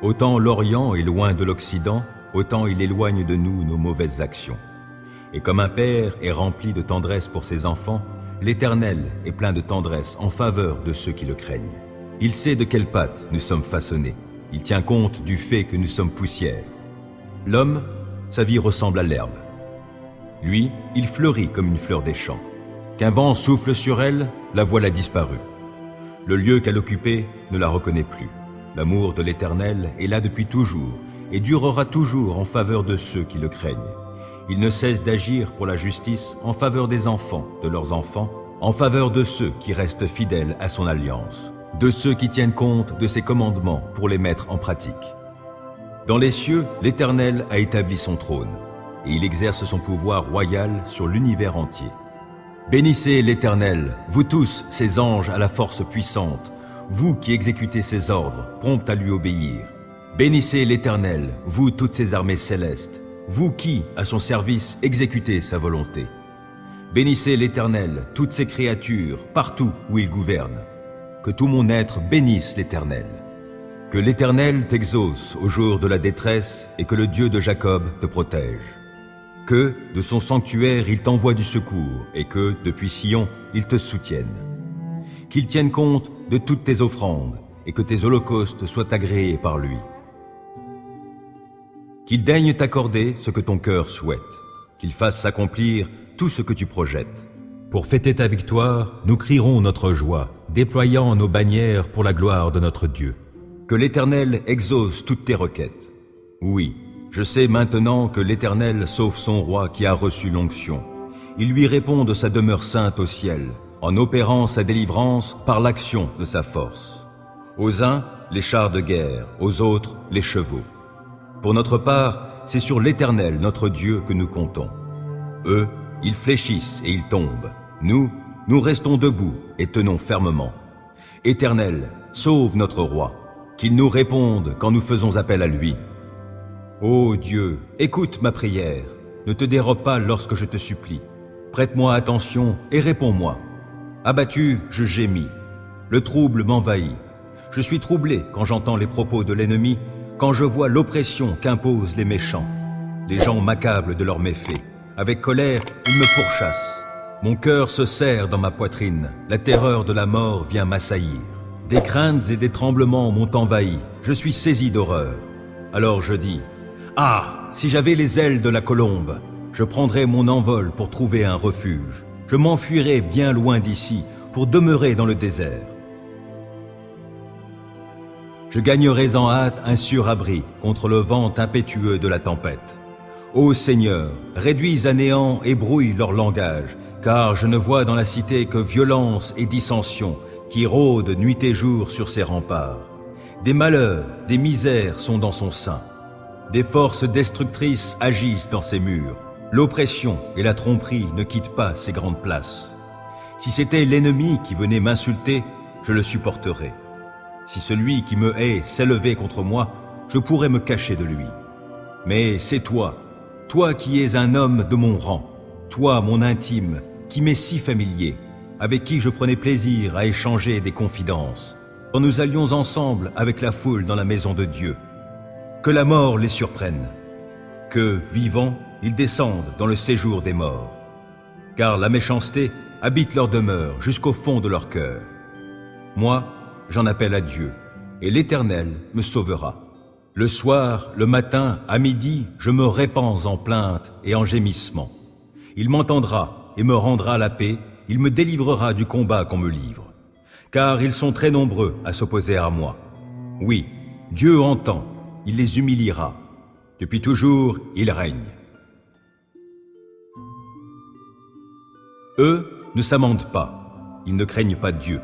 Autant l'Orient est loin de l'Occident, autant il éloigne de nous nos mauvaises actions. Et comme un père est rempli de tendresse pour ses enfants, l'Éternel est plein de tendresse en faveur de ceux qui le craignent. Il sait de quelle pâte nous sommes façonnés. Il tient compte du fait que nous sommes poussière. L'homme, sa vie ressemble à l'herbe. Lui, il fleurit comme une fleur des champs. Qu'un vent souffle sur elle, la voilà disparue. Le lieu qu'elle occupait ne la reconnaît plus. L'amour de l'Éternel est là depuis toujours et durera toujours en faveur de ceux qui le craignent. Il ne cesse d'agir pour la justice en faveur des enfants, de leurs enfants, en faveur de ceux qui restent fidèles à son alliance, de ceux qui tiennent compte de ses commandements pour les mettre en pratique. Dans les cieux, l'Éternel a établi son trône et il exerce son pouvoir royal sur l'univers entier. Bénissez l'Éternel, vous tous, ses anges à la force puissante, vous qui exécutez ses ordres, prompts à lui obéir. Bénissez l'Éternel, vous toutes ses armées célestes, vous qui, à son service, exécutez sa volonté. Bénissez l'Éternel, toutes ses créatures, partout où il gouverne. Que tout mon être bénisse l'Éternel. Que l'Éternel t'exauce au jour de la détresse et que le Dieu de Jacob te protège. Que, de son sanctuaire, il t'envoie du secours et que, depuis Sion, il te soutienne. Qu'il tienne compte de toutes tes offrandes et que tes holocaustes soient agréés par lui. Qu'il daigne t'accorder ce que ton cœur souhaite, qu'il fasse s'accomplir tout ce que tu projettes. Pour fêter ta victoire, nous crierons notre joie, déployant nos bannières pour la gloire de notre Dieu. Que l'Éternel exauce toutes tes requêtes. Oui, je sais maintenant que l'Éternel sauve son roi qui a reçu l'onction. Il lui répond de sa demeure sainte au ciel, en opérant sa délivrance par l'action de sa force. Aux uns, les chars de guerre, aux autres, les chevaux. Pour notre part, c'est sur l'Éternel, notre Dieu, que nous comptons. Eux, ils fléchissent et ils tombent. Nous restons debout et tenons fermement. Éternel, sauve notre roi, qu'il nous réponde quand nous faisons appel à lui. Ô Dieu, écoute ma prière, ne te dérobe pas lorsque je te supplie. Prête-moi attention et réponds-moi. Abattu, je gémis. Le trouble m'envahit. Je suis troublé quand j'entends les propos de l'ennemi, quand je vois l'oppression qu'imposent les méchants. Les gens m'accablent de leurs méfaits. Avec colère, ils me pourchassent. Mon cœur se serre dans ma poitrine, la terreur de la mort vient m'assaillir. Des craintes et des tremblements m'ont envahi, je suis saisi d'horreur. Alors je dis, « Ah, si j'avais les ailes de la colombe, je prendrais mon envol pour trouver un refuge. Je m'enfuirais bien loin d'ici pour demeurer dans le désert. Je gagnerais en hâte un sûr abri contre le vent impétueux de la tempête. Ô Seigneur, réduis à néant et brouille leur langage, car je ne vois dans la cité que violence et dissension qui rôdent nuit et jour sur ses remparts. Des malheurs, des misères sont dans son sein. Des forces destructrices agissent dans ses murs. L'oppression et la tromperie ne quittent pas ces grandes places. Si c'était l'ennemi qui venait m'insulter, je le supporterais. Si celui qui me hait s'élevait contre moi, je pourrais me cacher de lui. Mais c'est toi, toi qui es un homme de mon rang, toi mon intime, qui m'est si familier, avec qui je prenais plaisir à échanger des confidences, quand nous allions ensemble avec la foule dans la maison de Dieu. Que la mort les surprenne, que, vivants, ils descendent dans le séjour des morts. Car la méchanceté habite leur demeure jusqu'au fond de leur cœur. Moi, j'en appelle à Dieu, et l'Éternel me sauvera. Le soir, le matin, à midi, je me répands en plaintes et en gémissements. Il m'entendra et me rendra la paix, il me délivrera du combat qu'on me livre. Car ils sont très nombreux à s'opposer à moi. Oui, Dieu entend, il les humiliera. Depuis toujours, il règne. Eux ne s'amendent pas, ils ne craignent pas Dieu.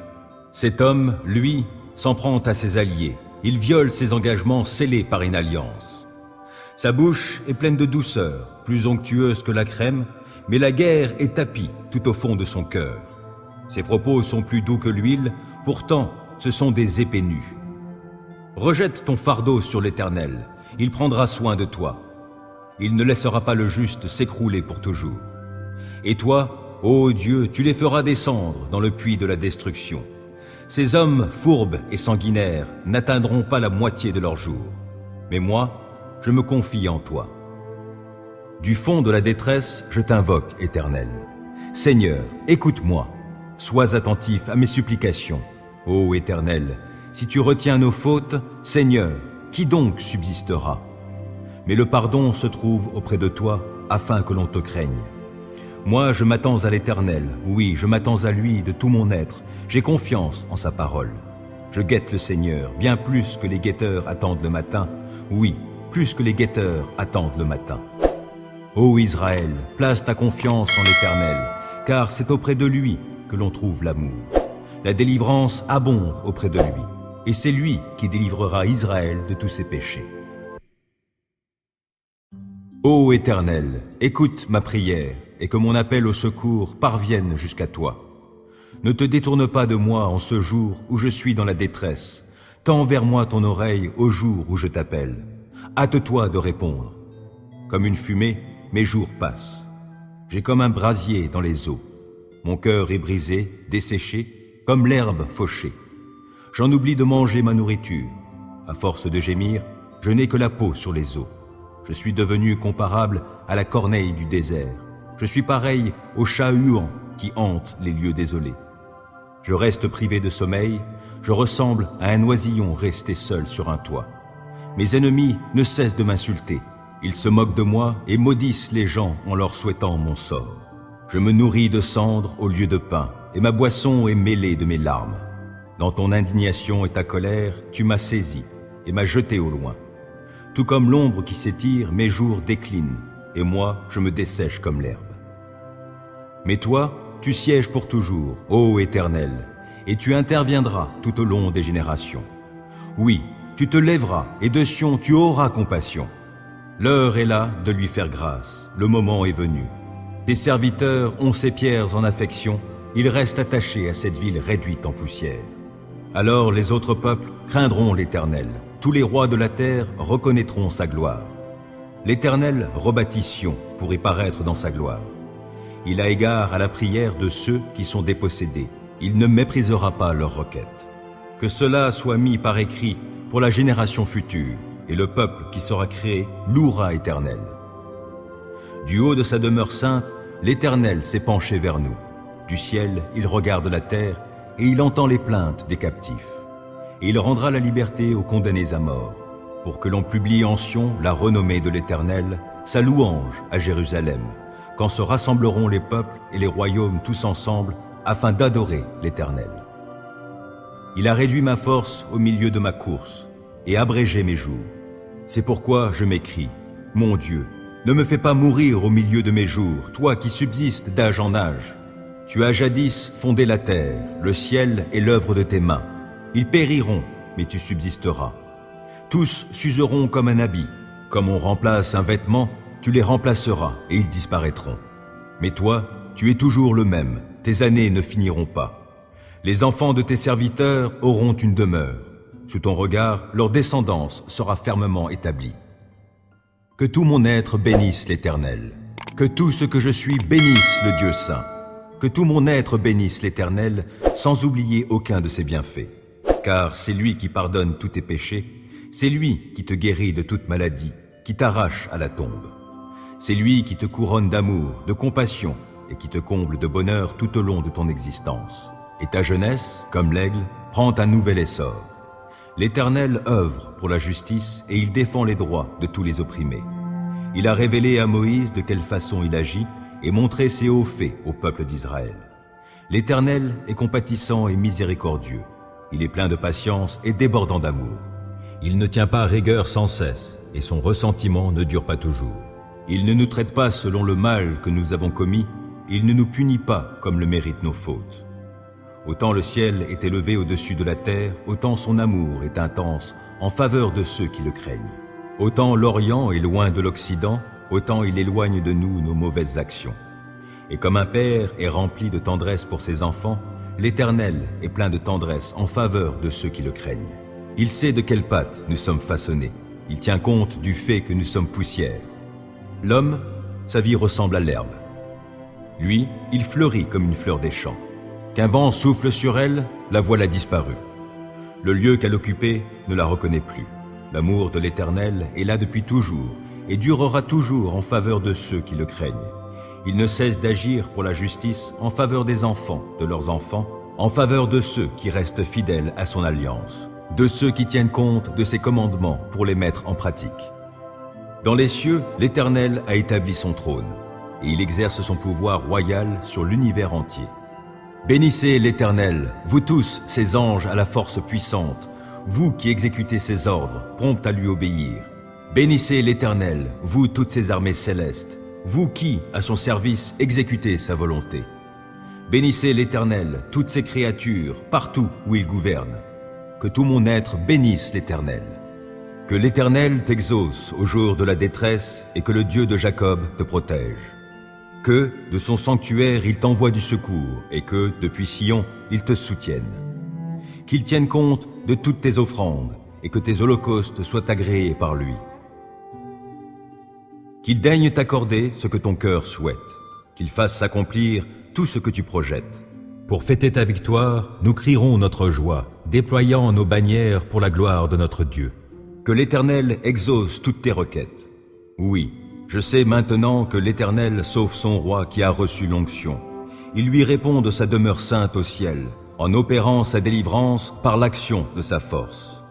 Cet homme, lui, s'en prend à ses alliés. Il viole ses engagements scellés par une alliance. Sa bouche est pleine de douceur, plus onctueuse que la crème, mais la guerre est tapie tout au fond de son cœur. Ses propos sont plus doux que l'huile, pourtant ce sont des épées nues. Rejette ton fardeau sur l'Éternel, il prendra soin de toi. Il ne laissera pas le juste s'écrouler pour toujours. Et toi, ô Dieu, tu les feras descendre dans le puits de la destruction. Ces hommes fourbes et sanguinaires n'atteindront pas la moitié de leur jour. Mais moi, je me confie en toi. Du fond de la détresse, je t'invoque, Éternel. Seigneur, écoute-moi. Sois attentif à mes supplications. Ô Éternel, si tu retiens nos fautes, Seigneur, qui donc subsistera? Mais le pardon se trouve auprès de toi, afin que l'on te craigne. Moi, je m'attends à l'Éternel, oui, je m'attends à lui de tout mon être, j'ai confiance en sa parole. Je guette le Seigneur, bien plus que les guetteurs attendent le matin, oui, plus que les guetteurs attendent le matin. Ô Israël, place ta confiance en l'Éternel, car c'est auprès de lui que l'on trouve l'amour. La délivrance abonde auprès de lui, et c'est lui qui délivrera Israël de tous ses péchés. Ô Éternel, écoute ma prière, et que mon appel au secours parvienne jusqu'à toi. Ne te détourne pas de moi en ce jour où je suis dans la détresse. Tends vers moi ton oreille au jour où je t'appelle. Hâte-toi de répondre. Comme une fumée, mes jours passent. J'ai comme un brasier dans les eaux. Mon cœur est brisé, desséché, comme l'herbe fauchée. J'en oublie de manger ma nourriture. À force de gémir, je n'ai que la peau sur les os. Je suis devenu comparable à la corneille du désert. Je suis pareil au chat huant qui hante les lieux désolés. Je reste privé de sommeil, je ressemble à un oisillon resté seul sur un toit. Mes ennemis ne cessent de m'insulter. Ils se moquent de moi et maudissent les gens en leur souhaitant mon sort. Je me nourris de cendres au lieu de pain, et ma boisson est mêlée de mes larmes. Dans ton indignation et ta colère, tu m'as saisi et m'as jeté au loin. Tout comme l'ombre qui s'étire, mes jours déclinent, et moi, je me dessèche comme l'herbe. Mais toi, tu sièges pour toujours, ô Éternel, et tu interviendras tout au long des générations. Oui, tu te lèveras, et de Sion tu auras compassion. L'heure est là de lui faire grâce, le moment est venu. Tes serviteurs ont ces pierres en affection, ils restent attachés à cette ville réduite en poussière. Alors les autres peuples craindront l'Éternel, tous les rois de la terre reconnaîtront sa gloire. L'Éternel rebâtit Sion pour y paraître dans sa gloire. Il a égard à la prière de ceux qui sont dépossédés. Il ne méprisera pas leurs requêtes. Que cela soit mis par écrit pour la génération future, et le peuple qui sera créé louera l'Éternel. Du haut de sa demeure sainte, l'Éternel s'est penché vers nous. Du ciel, il regarde la terre, et il entend les plaintes des captifs. Et il rendra la liberté aux condamnés à mort, pour que l'on publie en Sion la renommée de l'Éternel, sa louange à Jérusalem, quand se rassembleront les peuples et les royaumes tous ensemble, afin d'adorer l'Éternel. Il a réduit ma force au milieu de ma course, et abrégé mes jours. C'est pourquoi je m'écrie, mon Dieu, ne me fais pas mourir au milieu de mes jours, toi qui subsistes d'âge en âge. Tu as jadis fondé la terre, le ciel est l'œuvre de tes mains. Ils périront, mais tu subsisteras. Tous s'useront comme un habit. Comme on remplace un vêtement, tu les remplaceras et ils disparaîtront. Mais toi, tu es toujours le même, tes années ne finiront pas. Les enfants de tes serviteurs auront une demeure. Sous ton regard, leur descendance sera fermement établie. Que tout mon être bénisse l'Éternel. Que tout ce que je suis bénisse le Dieu saint. Que tout mon être bénisse l'Éternel, sans oublier aucun de ses bienfaits. Car c'est lui qui pardonne tous tes péchés, c'est lui qui te guérit de toute maladie, qui t'arrache à la tombe. C'est lui qui te couronne d'amour, de compassion, et qui te comble de bonheur tout au long de ton existence. Et ta jeunesse, comme l'aigle, prend un nouvel essor. L'Éternel œuvre pour la justice et il défend les droits de tous les opprimés. Il a révélé à Moïse de quelle façon il agit et montré ses hauts faits au peuple d'Israël. L'Éternel est compatissant et miséricordieux. Il est plein de patience et débordant d'amour. Il ne tient pas rigueur sans cesse et son ressentiment ne dure pas toujours. Il ne nous traite pas selon le mal que nous avons commis, il ne nous punit pas comme le méritent nos fautes. Autant le ciel est élevé au-dessus de la terre, autant son amour est intense en faveur de ceux qui le craignent. Autant l'Orient est loin de l'Occident, autant il éloigne de nous nos mauvaises actions. Et comme un père est rempli de tendresse pour ses enfants, l'Éternel est plein de tendresse en faveur de ceux qui le craignent. Il sait de quelle pâte nous sommes façonnés. Il tient compte du fait que nous sommes poussière. L'homme, sa vie ressemble à l'herbe. Lui, il fleurit comme une fleur des champs. Qu'un vent souffle sur elle, la voilà disparue. Le lieu qu'elle occupait ne la reconnaît plus. L'amour de l'Éternel est là depuis toujours et durera toujours en faveur de ceux qui le craignent. Il ne cesse d'agir pour la justice en faveur des enfants, de leurs enfants, en faveur de ceux qui restent fidèles à son alliance, de ceux qui tiennent compte de ses commandements pour les mettre en pratique. Dans les cieux, l'Éternel a établi son trône et il exerce son pouvoir royal sur l'univers entier. Bénissez l'Éternel, vous tous, ses anges à la force puissante, vous qui exécutez ses ordres, prompts à lui obéir. Bénissez l'Éternel, vous toutes ses armées célestes, vous qui, à son service, exécutez sa volonté. Bénissez l'Éternel, toutes ses créatures, partout où il gouverne. Que tout mon être bénisse l'Éternel. Que l'Éternel t'exauce au jour de la détresse et que le Dieu de Jacob te protège. Que, de son sanctuaire, il t'envoie du secours et que, depuis Sion, il te soutienne. Qu'il tienne compte de toutes tes offrandes et que tes holocaustes soient agréés par lui. Qu'il daigne t'accorder ce que ton cœur souhaite, qu'il fasse s'accomplir tout ce que tu projettes. Pour fêter ta victoire, nous crierons notre joie, déployant nos bannières pour la gloire de notre Dieu. Que l'Éternel exauce toutes tes requêtes. Oui, je sais maintenant que l'Éternel sauve son roi qui a reçu l'onction. Il lui répond de sa demeure sainte au ciel, en opérant sa délivrance par l'action de sa force.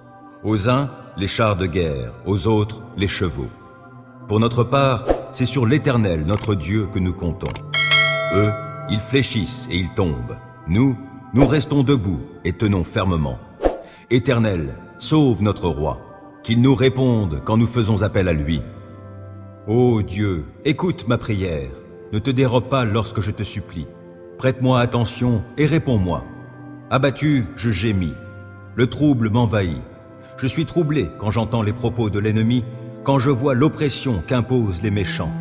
Aux uns, les chars de guerre, aux autres, les chevaux. Pour notre part, c'est sur l'Éternel, notre Dieu, que nous comptons. Eux, ils fléchissent et ils tombent. Nous restons debout et tenons fermement. Éternel, sauve notre roi, qu'il nous réponde quand nous faisons appel à lui. Ô Dieu, écoute ma prière, ne te dérobe pas lorsque je te supplie. Prête-moi attention et réponds-moi. Abattu, je gémis. Le trouble m'envahit. Je suis troublé quand j'entends les propos de l'ennemi, quand je vois l'oppression qu'imposent les méchants.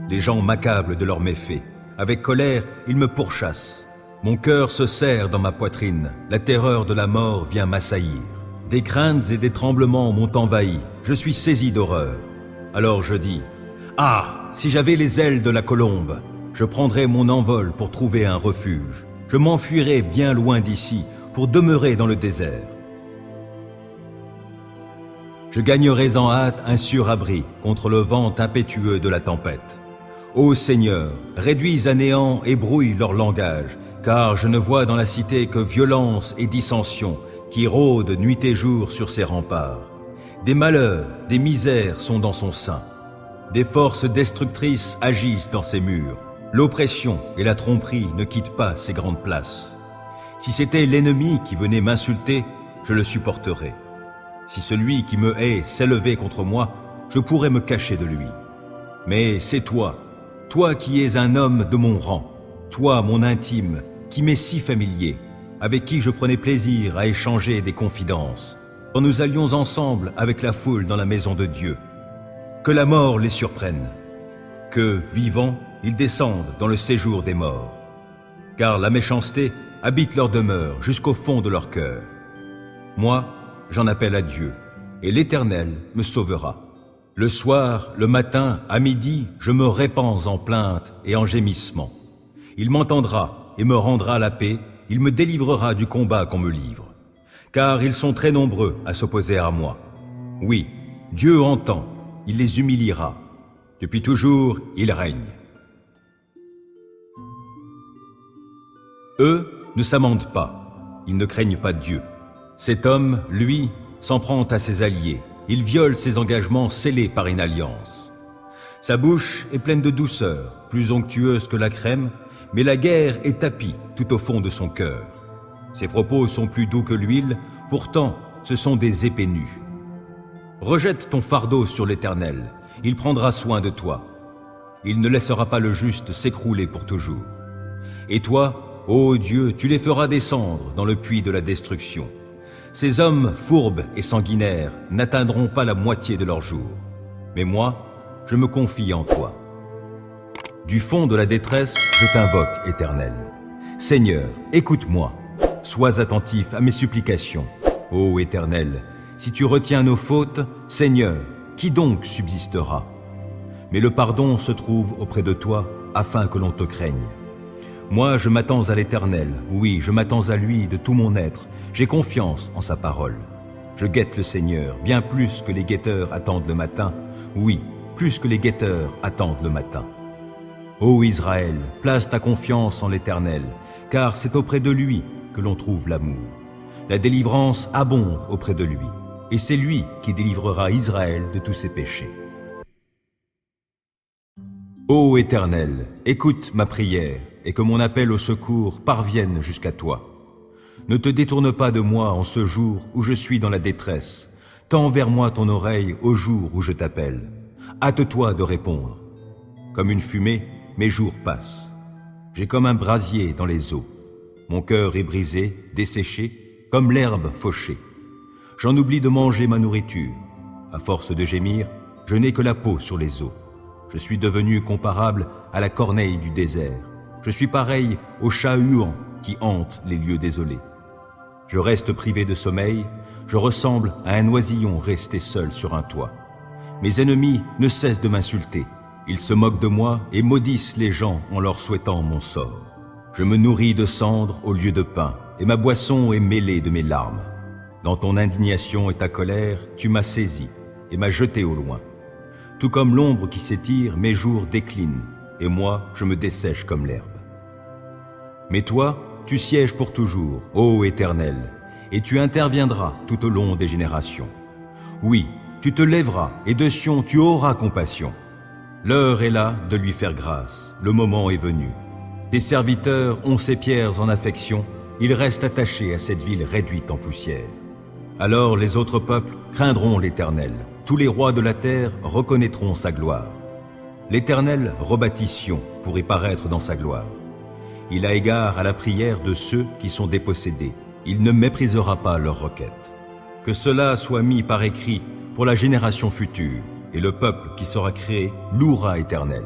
Les gens m'accablent de leurs méfaits. Avec colère, ils me pourchassent. Mon cœur se serre dans ma poitrine. La terreur de la mort vient m'assaillir. Des craintes et des tremblements m'ont envahi. Je suis saisi d'horreur. Alors je dis, « Ah, si j'avais les ailes de la colombe, je prendrais mon envol pour trouver un refuge. Je m'enfuirais bien loin d'ici pour demeurer dans le désert. Je gagnerais en hâte un sûr abri contre le vent impétueux de la tempête. Ô Seigneur, réduis à néant et brouille leur langage, car je ne vois dans la cité que violence et dissension qui rôdent nuit et jour sur ses remparts. Des malheurs, des misères sont dans son sein. Des forces destructrices agissent dans ses murs. L'oppression et la tromperie ne quittent pas ces grandes places. Si c'était l'ennemi qui venait m'insulter, je le supporterais. Si celui qui me hait s'élevait contre moi, je pourrais me cacher de lui. Mais c'est toi, toi qui es un homme de mon rang, toi mon intime, qui m'est si familier, avec qui je prenais plaisir à échanger des confidences, quand nous allions ensemble avec la foule dans la maison de Dieu. Que la mort les surprenne, que, vivants, ils descendent dans le séjour des morts. Car la méchanceté habite leur demeure jusqu'au fond de leur cœur. Moi, j'en appelle à Dieu, et l'Éternel me sauvera. Le soir, le matin, à midi, je me répands en plaintes et en gémissements. Il m'entendra et me rendra la paix, il me délivrera du combat qu'on me livre. Car ils sont très nombreux à s'opposer à moi. Oui, Dieu entend, il les humiliera. Depuis toujours, il règne. Eux ne s'amendent pas, ils ne craignent pas Dieu. Cet homme, lui, s'en prend à ses alliés. Il viole ses engagements scellés par une alliance. Sa bouche est pleine de douceur, plus onctueuse que la crème, mais la guerre est tapie tout au fond de son cœur. Ses propos sont plus doux que l'huile, pourtant ce sont des épées nues. Rejette ton fardeau sur l'Éternel, il prendra soin de toi. Il ne laissera pas le juste s'écrouler pour toujours. Et toi, ô Dieu, tu les feras descendre dans le puits de la destruction. Ces hommes fourbes et sanguinaires n'atteindront pas la moitié de leur jour. Mais moi, je me confie en toi. Du fond de la détresse, je t'invoque, Éternel. Seigneur, écoute-moi. Sois attentif à mes supplications. Ô Éternel, si tu retiens nos fautes, Seigneur, qui donc subsistera? Mais le pardon se trouve auprès de toi, afin que l'on te craigne. Moi, je m'attends à l'Éternel, oui, je m'attends à lui de tout mon être, j'ai confiance en sa parole. Je guette le Seigneur, bien plus que les guetteurs attendent le matin, oui, plus que les guetteurs attendent le matin. Ô Israël, place ta confiance en l'Éternel, car c'est auprès de lui que l'on trouve l'amour. La délivrance abonde auprès de lui, et c'est lui qui délivrera Israël de tous ses péchés. Ô Éternel, écoute ma prière, et que mon appel au secours parvienne jusqu'à toi. Ne te détourne pas de moi en ce jour où je suis dans la détresse. Tends vers moi ton oreille au jour où je t'appelle. Hâte-toi de répondre. Comme une fumée, mes jours passent. J'ai comme un brasier dans les eaux. Mon cœur est brisé, desséché, comme l'herbe fauchée. J'en oublie de manger ma nourriture. À force de gémir, je n'ai que la peau sur les os. Je suis devenu comparable à la corneille du désert. Je suis pareil au chat huant qui hante les lieux désolés. Je reste privé de sommeil, je ressemble à un oisillon resté seul sur un toit. Mes ennemis ne cessent de m'insulter. Ils se moquent de moi et maudissent les gens en leur souhaitant mon sort. Je me nourris de cendres au lieu de pain, et ma boisson est mêlée de mes larmes. Dans ton indignation et ta colère, tu m'as saisi et m'as jeté au loin. Tout comme l'ombre qui s'étire, mes jours déclinent, et moi, je me dessèche comme l'herbe. Mais toi, tu sièges pour toujours, ô Éternel, et tu interviendras tout au long des générations. Oui, tu te lèveras, et de Sion tu auras compassion. L'heure est là de lui faire grâce, le moment est venu. Tes serviteurs ont ces pierres en affection, ils restent attachés à cette ville réduite en poussière. Alors les autres peuples craindront l'Éternel, tous les rois de la terre reconnaîtront sa gloire. L'Éternel rebâtit Sion pour y paraître dans sa gloire. Il a égard à la prière de ceux qui sont dépossédés. Il ne méprisera pas leurs requêtes. Que cela soit mis par écrit pour la génération future, et le peuple qui sera créé louera l'Éternel.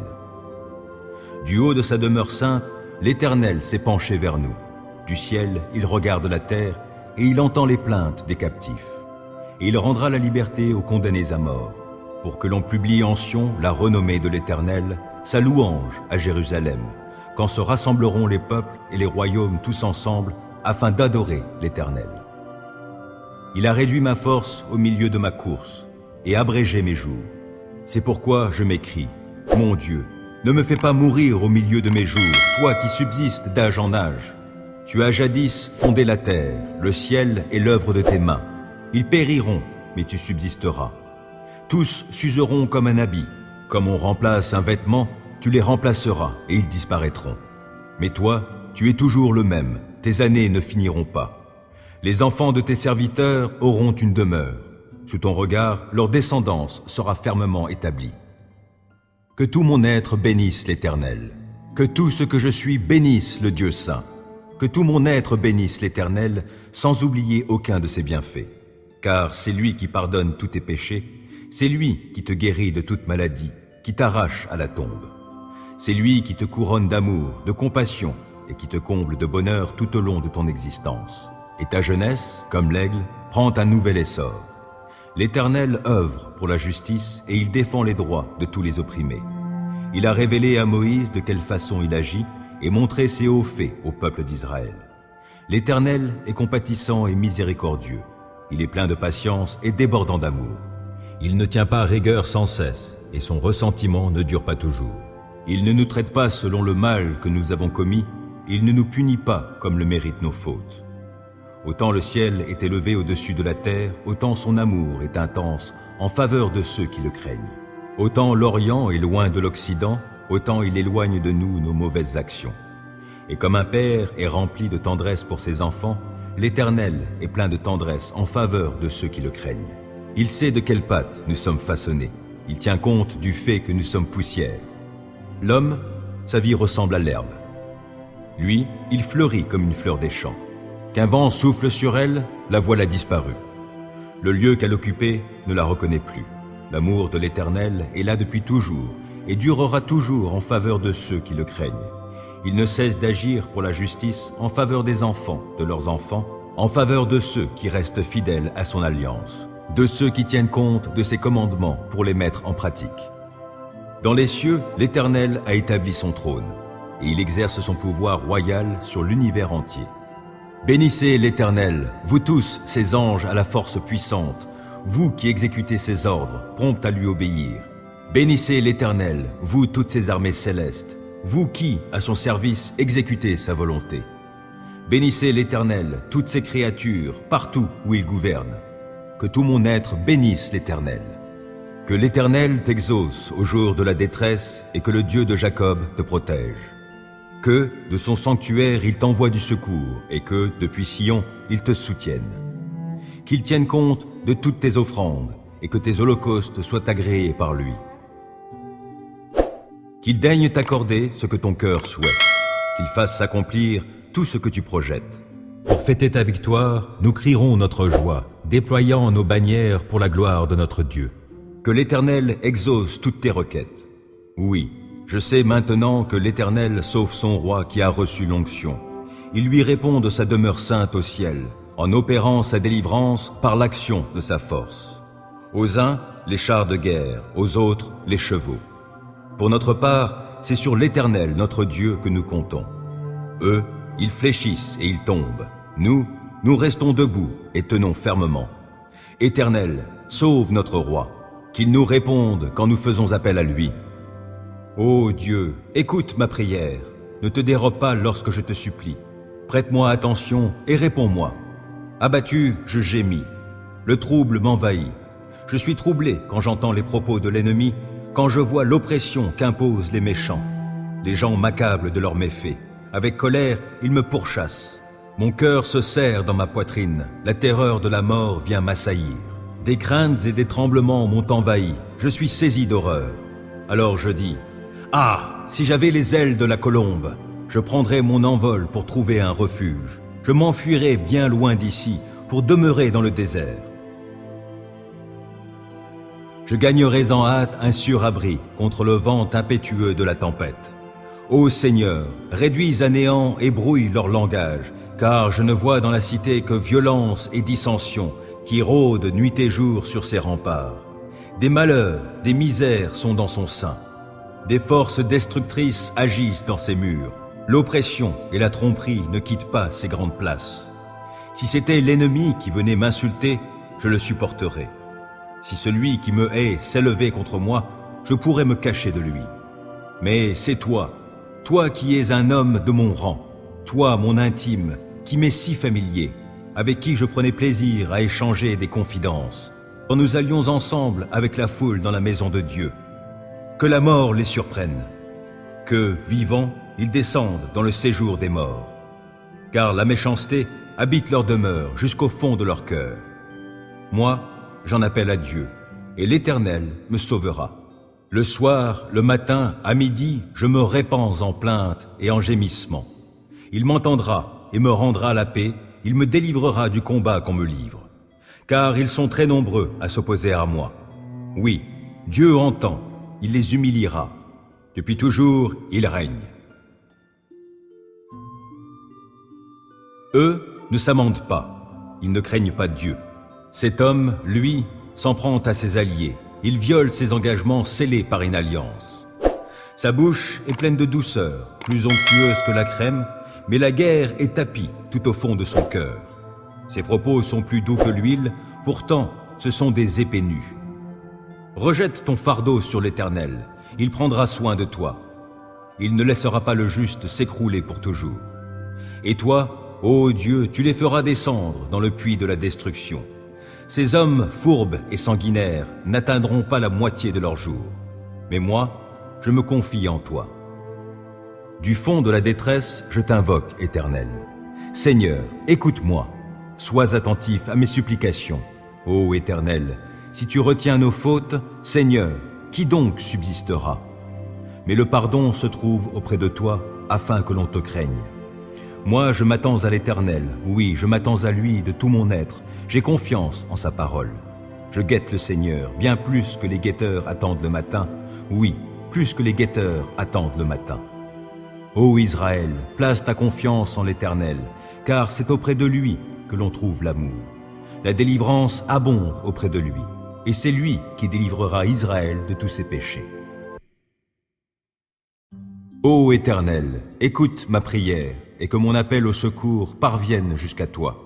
Du haut de sa demeure sainte, l'Éternel s'est penché vers nous. Du ciel, il regarde la terre, et il entend les plaintes des captifs. Et il rendra la liberté aux condamnés à mort, pour que l'on publie en Sion la renommée de l'Éternel, sa louange à Jérusalem, quand se rassembleront les peuples et les royaumes tous ensemble, afin d'adorer l'Éternel. Il a réduit ma force au milieu de ma course, et abrégé mes jours. C'est pourquoi je m'écrie, mon Dieu, Ne me fais pas mourir au milieu de mes jours, toi qui subsistes d'âge en âge. Tu as jadis fondé la terre, le ciel est l'œuvre de tes mains. Ils périront, mais tu subsisteras. Tous s'useront comme un habit. Comme on remplace un vêtement, tu les remplaceras et ils disparaîtront. Mais toi, tu es toujours le même, tes années ne finiront pas. Les enfants de tes serviteurs auront une demeure. Sous ton regard, leur descendance sera fermement établie. Que tout mon être bénisse l'Éternel. Que tout ce que je suis bénisse le Dieu saint. Que tout mon être bénisse l'Éternel, sans oublier aucun de ses bienfaits. Car c'est lui qui pardonne tous tes péchés, c'est lui qui te guérit de toute maladie, qui t'arrache à la tombe. C'est lui qui te couronne d'amour, de compassion, et qui te comble de bonheur tout au long de ton existence. Et ta jeunesse, comme l'aigle, prend un nouvel essor. L'Éternel œuvre pour la justice et il défend les droits de tous les opprimés. Il a révélé à Moïse de quelle façon il agit et montré ses hauts faits au peuple d'Israël. L'Éternel est compatissant et miséricordieux. Il est plein de patience et débordant d'amour. Il ne tient pas rigueur sans cesse et son ressentiment ne dure pas toujours. Il ne nous traite pas selon le mal que nous avons commis, il ne nous punit pas comme le méritent nos fautes. Autant le ciel est élevé au-dessus de la terre, autant son amour est intense en faveur de ceux qui le craignent. Autant l'Orient est loin de l'Occident, autant il éloigne de nous nos mauvaises actions. Et comme un père est rempli de tendresse pour ses enfants, l'Éternel est plein de tendresse en faveur de ceux qui le craignent. Il sait de quelle pâte nous sommes façonnés. Il tient compte du fait que nous sommes poussière. L'homme, sa vie ressemble à l'herbe. Lui, il fleurit comme une fleur des champs. Qu'un vent souffle sur elle, la voilà disparue. Le lieu qu'elle occupait ne la reconnaît plus. L'amour de l'Éternel est là depuis toujours et durera toujours en faveur de ceux qui le craignent. Il ne cesse d'agir pour la justice en faveur des enfants, de leurs enfants, en faveur de ceux qui restent fidèles à son alliance, de ceux qui tiennent compte de ses commandements pour les mettre en pratique. Dans les cieux, l'Éternel a établi son trône et il exerce son pouvoir royal sur l'univers entier. Bénissez l'Éternel, vous tous, ses anges à la force puissante, vous qui exécutez ses ordres, prompts à lui obéir. Bénissez l'Éternel, vous toutes ses armées célestes, vous qui, à son service, exécutez sa volonté. Bénissez l'Éternel, toutes ses créatures, partout où il gouverne. Que tout mon être bénisse l'Éternel. Que l'Éternel t'exauce au jour de la détresse et que le Dieu de Jacob te protège. Que, de son sanctuaire, il t'envoie du secours et que, depuis Sion, il te soutienne. Qu'il tienne compte de toutes tes offrandes et que tes holocaustes soient agréés par lui. Qu'il daigne t'accorder ce que ton cœur souhaite, qu'il fasse s'accomplir tout ce que tu projettes. Pour fêter ta victoire, nous crierons notre joie, déployant nos bannières pour la gloire de notre Dieu. Que l'Éternel exauce toutes tes requêtes. Oui, je sais maintenant que l'Éternel sauve son roi qui a reçu l'onction. Il lui répond de sa demeure sainte au ciel, en opérant sa délivrance par l'action de sa force. Aux uns, les chars de guerre, aux autres, les chevaux. Pour notre part, c'est sur l'Éternel, notre Dieu, que nous comptons. Eux, ils fléchissent et ils tombent. Nous restons debout et tenons fermement. Éternel, sauve notre roi, qu'il nous réponde quand nous faisons appel à lui. Ô Dieu, écoute ma prière, ne te dérobe pas lorsque je te supplie. Prête-moi attention et réponds-moi. Abattu, je gémis. Le trouble m'envahit. Je suis troublé quand j'entends les propos de l'ennemi, quand je vois l'oppression qu'imposent les méchants. Les gens m'accablent de leurs méfaits. Avec colère, ils me pourchassent. Mon cœur se serre dans ma poitrine. La terreur de la mort vient m'assaillir. Des craintes et des tremblements m'ont envahi. Je suis saisi d'horreur. Alors je dis, « Ah, si j'avais les ailes de la colombe, je prendrais mon envol pour trouver un refuge. Je m'enfuirais bien loin d'ici pour demeurer dans le désert. Je gagnerais en hâte un sûr abri contre le vent impétueux de la tempête. Ô Seigneur, réduis à néant et brouille leur langage, car je ne vois dans la cité que violence et dissension qui rôdent nuit et jour sur ses remparts. Des malheurs, des misères sont dans son sein. Des forces destructrices agissent dans ses murs. L'oppression et la tromperie ne quittent pas ces grandes places. Si c'était l'ennemi qui venait m'insulter, je le supporterais. Si celui qui me hait s'élevait contre moi, je pourrais me cacher de lui. Mais c'est toi, toi qui es un homme de mon rang, toi mon intime, qui m'est si familier, avec qui je prenais plaisir à échanger des confidences, quand nous allions ensemble avec la foule dans la maison de Dieu. Que la mort les surprenne, que, vivants, ils descendent dans le séjour des morts. Car la méchanceté habite leur demeure jusqu'au fond de leur cœur. Moi, j'en appelle à Dieu, et l'Éternel me sauvera. Le soir, le matin, à midi, je me répands en plaintes et en gémissements. Il m'entendra et me rendra la paix, il me délivrera du combat qu'on me livre. Car ils sont très nombreux à s'opposer à moi. Oui, Dieu entend, il les humiliera. Depuis toujours, il règne. Eux ne s'amendent pas, ils ne craignent pas Dieu. Cet homme, lui, s'en prend à ses alliés. Il viole ses engagements scellés par une alliance. Sa bouche est pleine de douceur, plus onctueuse que la crème, mais la guerre est tapie tout au fond de son cœur. Ses propos sont plus doux que l'huile, pourtant ce sont des épées nues. Rejette ton fardeau sur l'Éternel, il prendra soin de toi. Il ne laissera pas le juste s'écrouler pour toujours. Et toi, ô Dieu, tu les feras descendre dans le puits de la destruction. Ces hommes fourbes et sanguinaires n'atteindront pas la moitié de leur jour. Mais moi, je me confie en toi. Du fond de la détresse, je t'invoque, Éternel. Seigneur, écoute-moi. Sois attentif à mes supplications. Ô Éternel, si tu retiens nos fautes, Seigneur, qui donc subsistera? Mais le pardon se trouve auprès de toi, afin que l'on te craigne. Moi, je m'attends à l'Éternel, oui, je m'attends à lui de tout mon être, j'ai confiance en sa parole. Je guette le Seigneur, bien plus que les guetteurs attendent le matin, oui, plus que les guetteurs attendent le matin. Ô Israël, place ta confiance en l'Éternel, car c'est auprès de lui que l'on trouve l'amour. La délivrance abonde auprès de lui, et c'est lui qui délivrera Israël de tous ses péchés. Ô Éternel, écoute ma prière, et que mon appel au secours parvienne jusqu'à toi.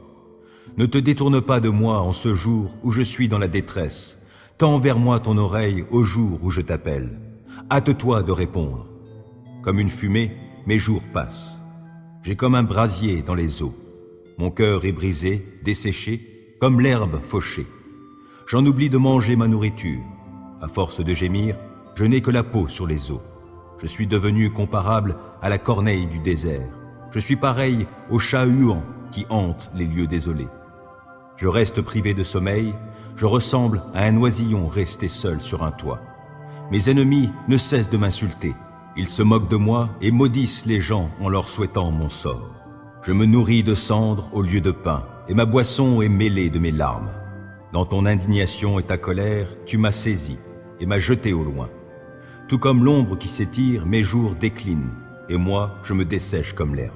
Ne te détourne pas de moi en ce jour où je suis dans la détresse. Tends vers moi ton oreille au jour où je t'appelle. Hâte-toi de répondre. Comme une fumée, mes jours passent. J'ai comme un brasier dans les eaux. Mon cœur est brisé, desséché, comme l'herbe fauchée. J'en oublie de manger ma nourriture. À force de gémir, je n'ai que la peau sur les os. Je suis devenu comparable à la corneille du désert. Je suis pareil au chat huant qui hante les lieux désolés. Je reste privé de sommeil, je ressemble à un oisillon resté seul sur un toit. Mes ennemis ne cessent de m'insulter. Ils se moquent de moi et maudissent les gens en leur souhaitant mon sort. Je me nourris de cendres au lieu de pain, et ma boisson est mêlée de mes larmes. Dans ton indignation et ta colère, tu m'as saisi et m'as jeté au loin. Tout comme l'ombre qui s'étire, mes jours déclinent, et moi, je me dessèche comme l'herbe.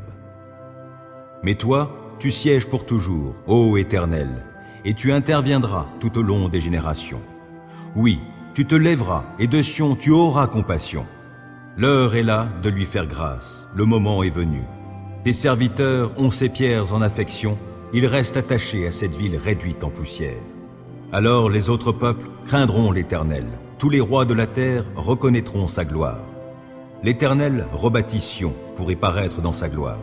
Mais toi, tu sièges pour toujours, ô Éternel, et tu interviendras tout au long des générations. Oui, tu te lèveras, et de Sion tu auras compassion. L'heure est là de lui faire grâce, le moment est venu. Tes serviteurs ont ces pierres en affection, ils restent attachés à cette ville réduite en poussière. Alors les autres peuples craindront l'Éternel, tous les rois de la terre reconnaîtront sa gloire. L'Éternel rebâtit Sion pour y paraître dans sa gloire.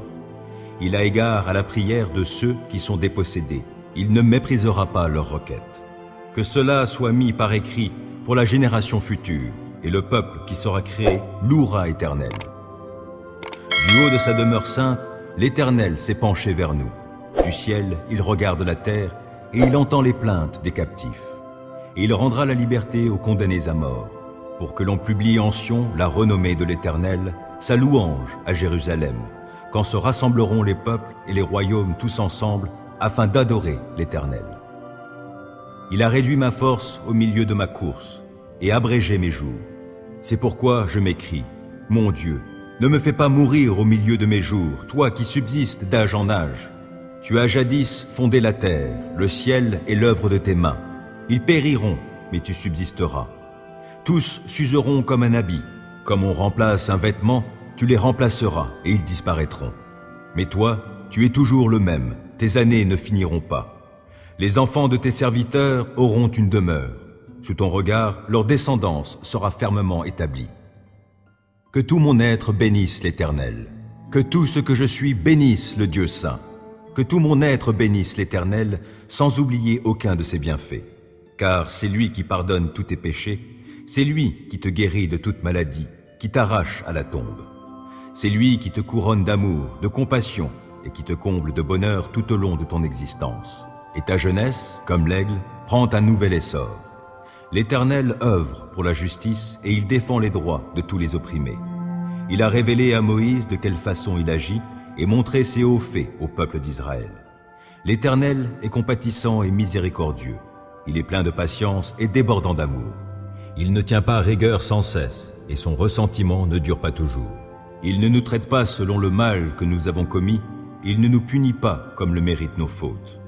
Il a égard à la prière de ceux qui sont dépossédés. Il ne méprisera pas leurs requêtes. Que cela soit mis par écrit pour la génération future, et le peuple qui sera créé louera Éternel. Du haut de sa demeure sainte, l'Éternel s'est penché vers nous. Du ciel, il regarde la terre, et il entend les plaintes des captifs. Et il rendra la liberté aux condamnés à mort, pour que l'on publie en Sion la renommée de l'Éternel, sa louange à Jérusalem, quand se rassembleront les peuples et les royaumes tous ensemble, afin d'adorer l'Éternel. Il a réduit ma force au milieu de ma course, et abrégé mes jours. C'est pourquoi je m'écrie, mon Dieu, ne me fais pas mourir au milieu de mes jours, toi qui subsistes d'âge en âge. Tu as jadis fondé la terre, le ciel est l'œuvre de tes mains. Ils périront, mais tu subsisteras. Tous s'useront comme un habit. Comme on remplace un vêtement, tu les remplaceras et ils disparaîtront. Mais toi, tu es toujours le même, tes années ne finiront pas. Les enfants de tes serviteurs auront une demeure. Sous ton regard, leur descendance sera fermement établie. Que tout mon être bénisse l'Éternel. Que tout ce que je suis bénisse le Dieu saint. Que tout mon être bénisse l'Éternel, sans oublier aucun de ses bienfaits. Car c'est lui qui pardonne tous tes péchés, c'est lui qui te guérit de toute maladie, qui t'arrache à la tombe. C'est lui qui te couronne d'amour, de compassion, et qui te comble de bonheur tout au long de ton existence. Et ta jeunesse, comme l'aigle, prend un nouvel essor. L'Éternel œuvre pour la justice et il défend les droits de tous les opprimés. Il a révélé à Moïse de quelle façon il agit et montré ses hauts faits au peuple d'Israël. L'Éternel est compatissant et miséricordieux. Il est plein de patience et débordant d'amour. Il ne tient pas rigueur sans cesse et son ressentiment ne dure pas toujours. Il ne nous traite pas selon le mal que nous avons commis, il ne nous punit pas comme le méritent nos fautes.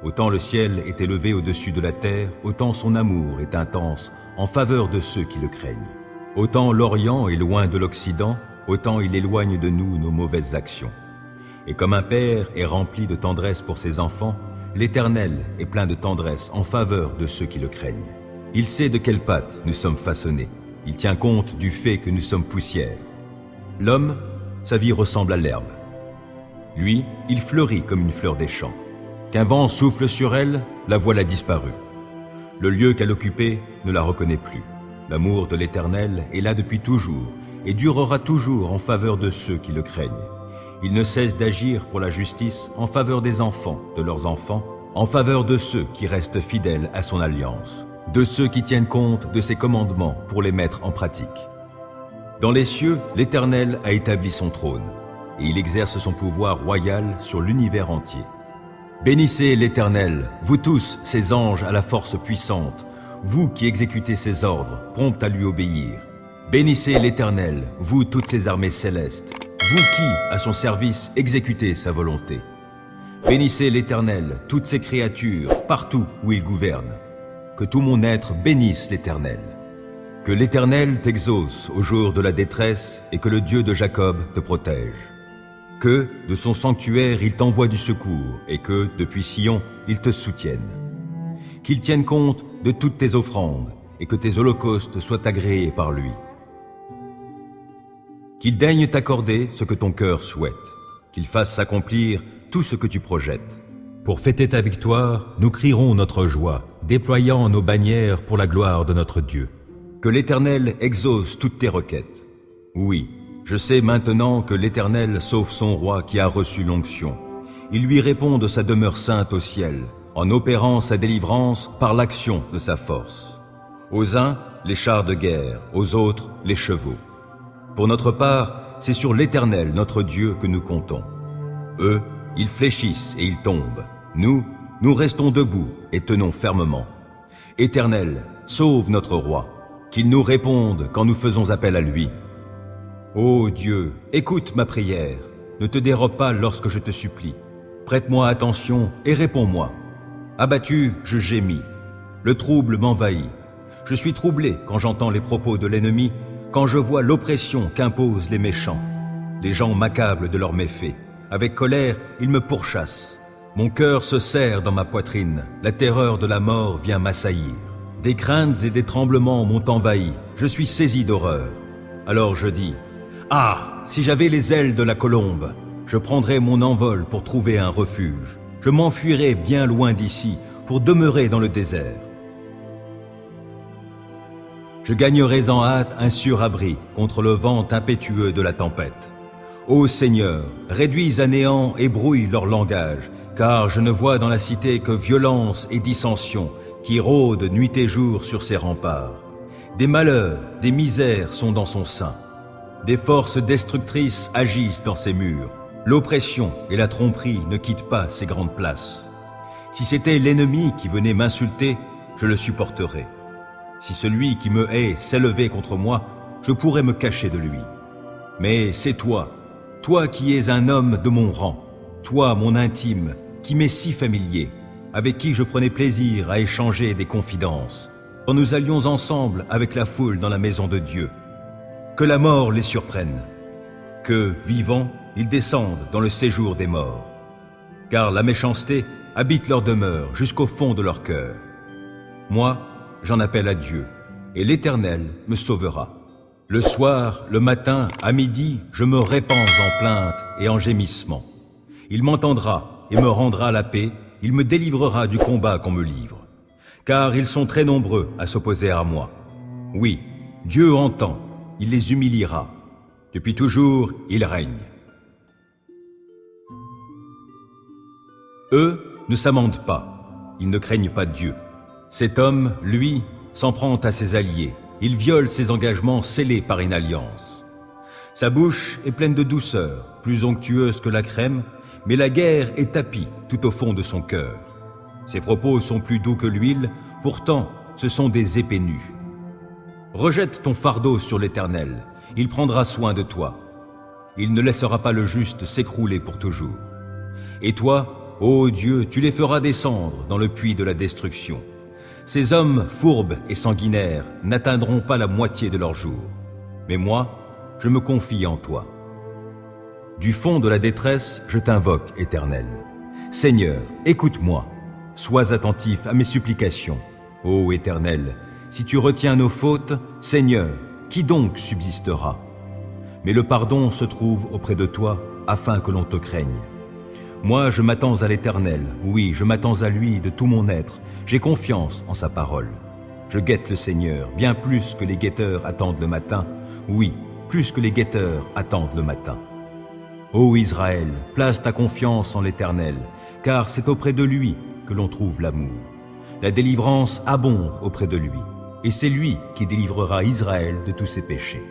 Autant le ciel est élevé au-dessus de la terre, autant son amour est intense en faveur de ceux qui le craignent. Autant l'Orient est loin de l'Occident, autant il éloigne de nous nos mauvaises actions. Et comme un père est rempli de tendresse pour ses enfants, l'Éternel est plein de tendresse en faveur de ceux qui le craignent. Il sait de quelle pâte nous sommes façonnés. Il tient compte du fait que nous sommes poussière. L'homme, sa vie ressemble à l'herbe. Lui, il fleurit comme une fleur des champs. Qu'un vent souffle sur elle, la voilà disparue. Le lieu qu'elle occupait ne la reconnaît plus. L'amour de l'Éternel est là depuis toujours et durera toujours en faveur de ceux qui le craignent. Il ne cesse d'agir pour la justice en faveur des enfants, de leurs enfants, en faveur de ceux qui restent fidèles à son alliance, de ceux qui tiennent compte de ses commandements pour les mettre en pratique. Dans les cieux, l'Éternel a établi son trône et il exerce son pouvoir royal sur l'univers entier. Bénissez l'Éternel, vous tous, ses anges à la force puissante, vous qui exécutez ses ordres, prompts à lui obéir. Bénissez l'Éternel, vous toutes ses armées célestes, vous qui, à son service, exécutez sa volonté. Bénissez l'Éternel, toutes ses créatures, partout où il gouverne. Que tout mon être bénisse l'Éternel. Que l'Éternel t'exauce au jour de la détresse et que le Dieu de Jacob te protège. Que, de son sanctuaire, il t'envoie du secours et que, depuis Sion, il te soutienne. Qu'il tienne compte de toutes tes offrandes et que tes holocaustes soient agréés par lui. Qu'il daigne t'accorder ce que ton cœur souhaite, qu'il fasse s'accomplir tout ce que tu projettes. Pour fêter ta victoire, nous crierons notre joie, déployant nos bannières pour la gloire de notre Dieu. Que l'Éternel exauce toutes tes requêtes. Oui, je sais maintenant que l'Éternel sauve son roi qui a reçu l'onction. Il lui répond de sa demeure sainte au ciel, en opérant sa délivrance par l'action de sa force. Aux uns, les chars de guerre, aux autres, les chevaux. Pour notre part, c'est sur l'Éternel, notre Dieu, que nous comptons. Eux, ils fléchissent et ils tombent. Nous restons debout et tenons fermement. Éternel, sauve notre roi, qu'il nous réponde quand nous faisons appel à lui. Ô Dieu, écoute ma prière, ne te dérobe pas lorsque je te supplie. Prête-moi attention et réponds-moi. Abattu, je gémis. Le trouble m'envahit. Je suis troublé quand j'entends les propos de l'ennemi, quand je vois l'oppression qu'imposent les méchants. Les gens m'accablent de leurs méfaits. Avec colère, ils me pourchassent. Mon cœur se serre dans ma poitrine. La terreur de la mort vient m'assaillir. Des craintes et des tremblements m'ont envahi. Je suis saisi d'horreur. Alors je dis, « Ah, si j'avais les ailes de la colombe, je prendrais mon envol pour trouver un refuge. Je m'enfuirais bien loin d'ici pour demeurer dans le désert. Je gagnerais en hâte un sûr abri contre le vent impétueux de la tempête. Ô Seigneur, réduis à néant et brouille leur langage, car je ne vois dans la cité que violence et dissension qui rôdent nuit et jour sur ses remparts. Des malheurs, des misères sont dans son sein. Des forces destructrices agissent dans ses murs. L'oppression et la tromperie ne quittent pas ces grandes places. Si c'était l'ennemi qui venait m'insulter, je le supporterais. Si celui qui me hait s'élevait contre moi, je pourrais me cacher de lui. Mais c'est toi, toi qui es un homme de mon rang, toi mon intime, qui m'est si familier, avec qui je prenais plaisir à échanger des confidences, quand nous allions ensemble avec la foule dans la maison de Dieu. Que la mort les surprenne, que, vivants, ils descendent dans le séjour des morts. Car la méchanceté habite leur demeure jusqu'au fond de leur cœur. Moi, j'en appelle à Dieu, et l'Éternel me sauvera. Le soir, le matin, à midi, je me répands en plaintes et en gémissements. Il m'entendra et me rendra la paix, il me délivrera du combat qu'on me livre. Car ils sont très nombreux à s'opposer à moi. Oui, Dieu entend, il les humiliera. Depuis toujours, il règne. Eux ne s'amendent pas, ils ne craignent pas Dieu. Cet homme, lui, s'en prend à ses alliés. Il viole ses engagements scellés par une alliance. Sa bouche est pleine de douceur, plus onctueuse que la crème, mais la guerre est tapie tout au fond de son cœur. Ses propos sont plus doux que l'huile, pourtant ce sont des épées nues. Rejette ton fardeau sur l'Éternel, il prendra soin de toi. Il ne laissera pas le juste s'écrouler pour toujours. Et toi, ô Dieu, tu les feras descendre dans le puits de la destruction. Ces hommes fourbes et sanguinaires n'atteindront pas la moitié de leur jour. Mais moi, je me confie en toi. Du fond de la détresse, je t'invoque, Éternel. Seigneur, écoute-moi. Sois attentif à mes supplications. Ô Éternel, si tu retiens nos fautes, Seigneur, qui donc subsistera? Mais le pardon se trouve auprès de toi, afin que l'on te craigne. Moi, je m'attends à l'Éternel, oui, je m'attends à lui de tout mon être, j'ai confiance en sa parole. Je guette le Seigneur, bien plus que les guetteurs attendent le matin, oui, plus que les guetteurs attendent le matin. Ô Israël, place ta confiance en l'Éternel, car c'est auprès de lui que l'on trouve l'amour. La délivrance abonde auprès de lui, et c'est lui qui délivrera Israël de tous ses péchés.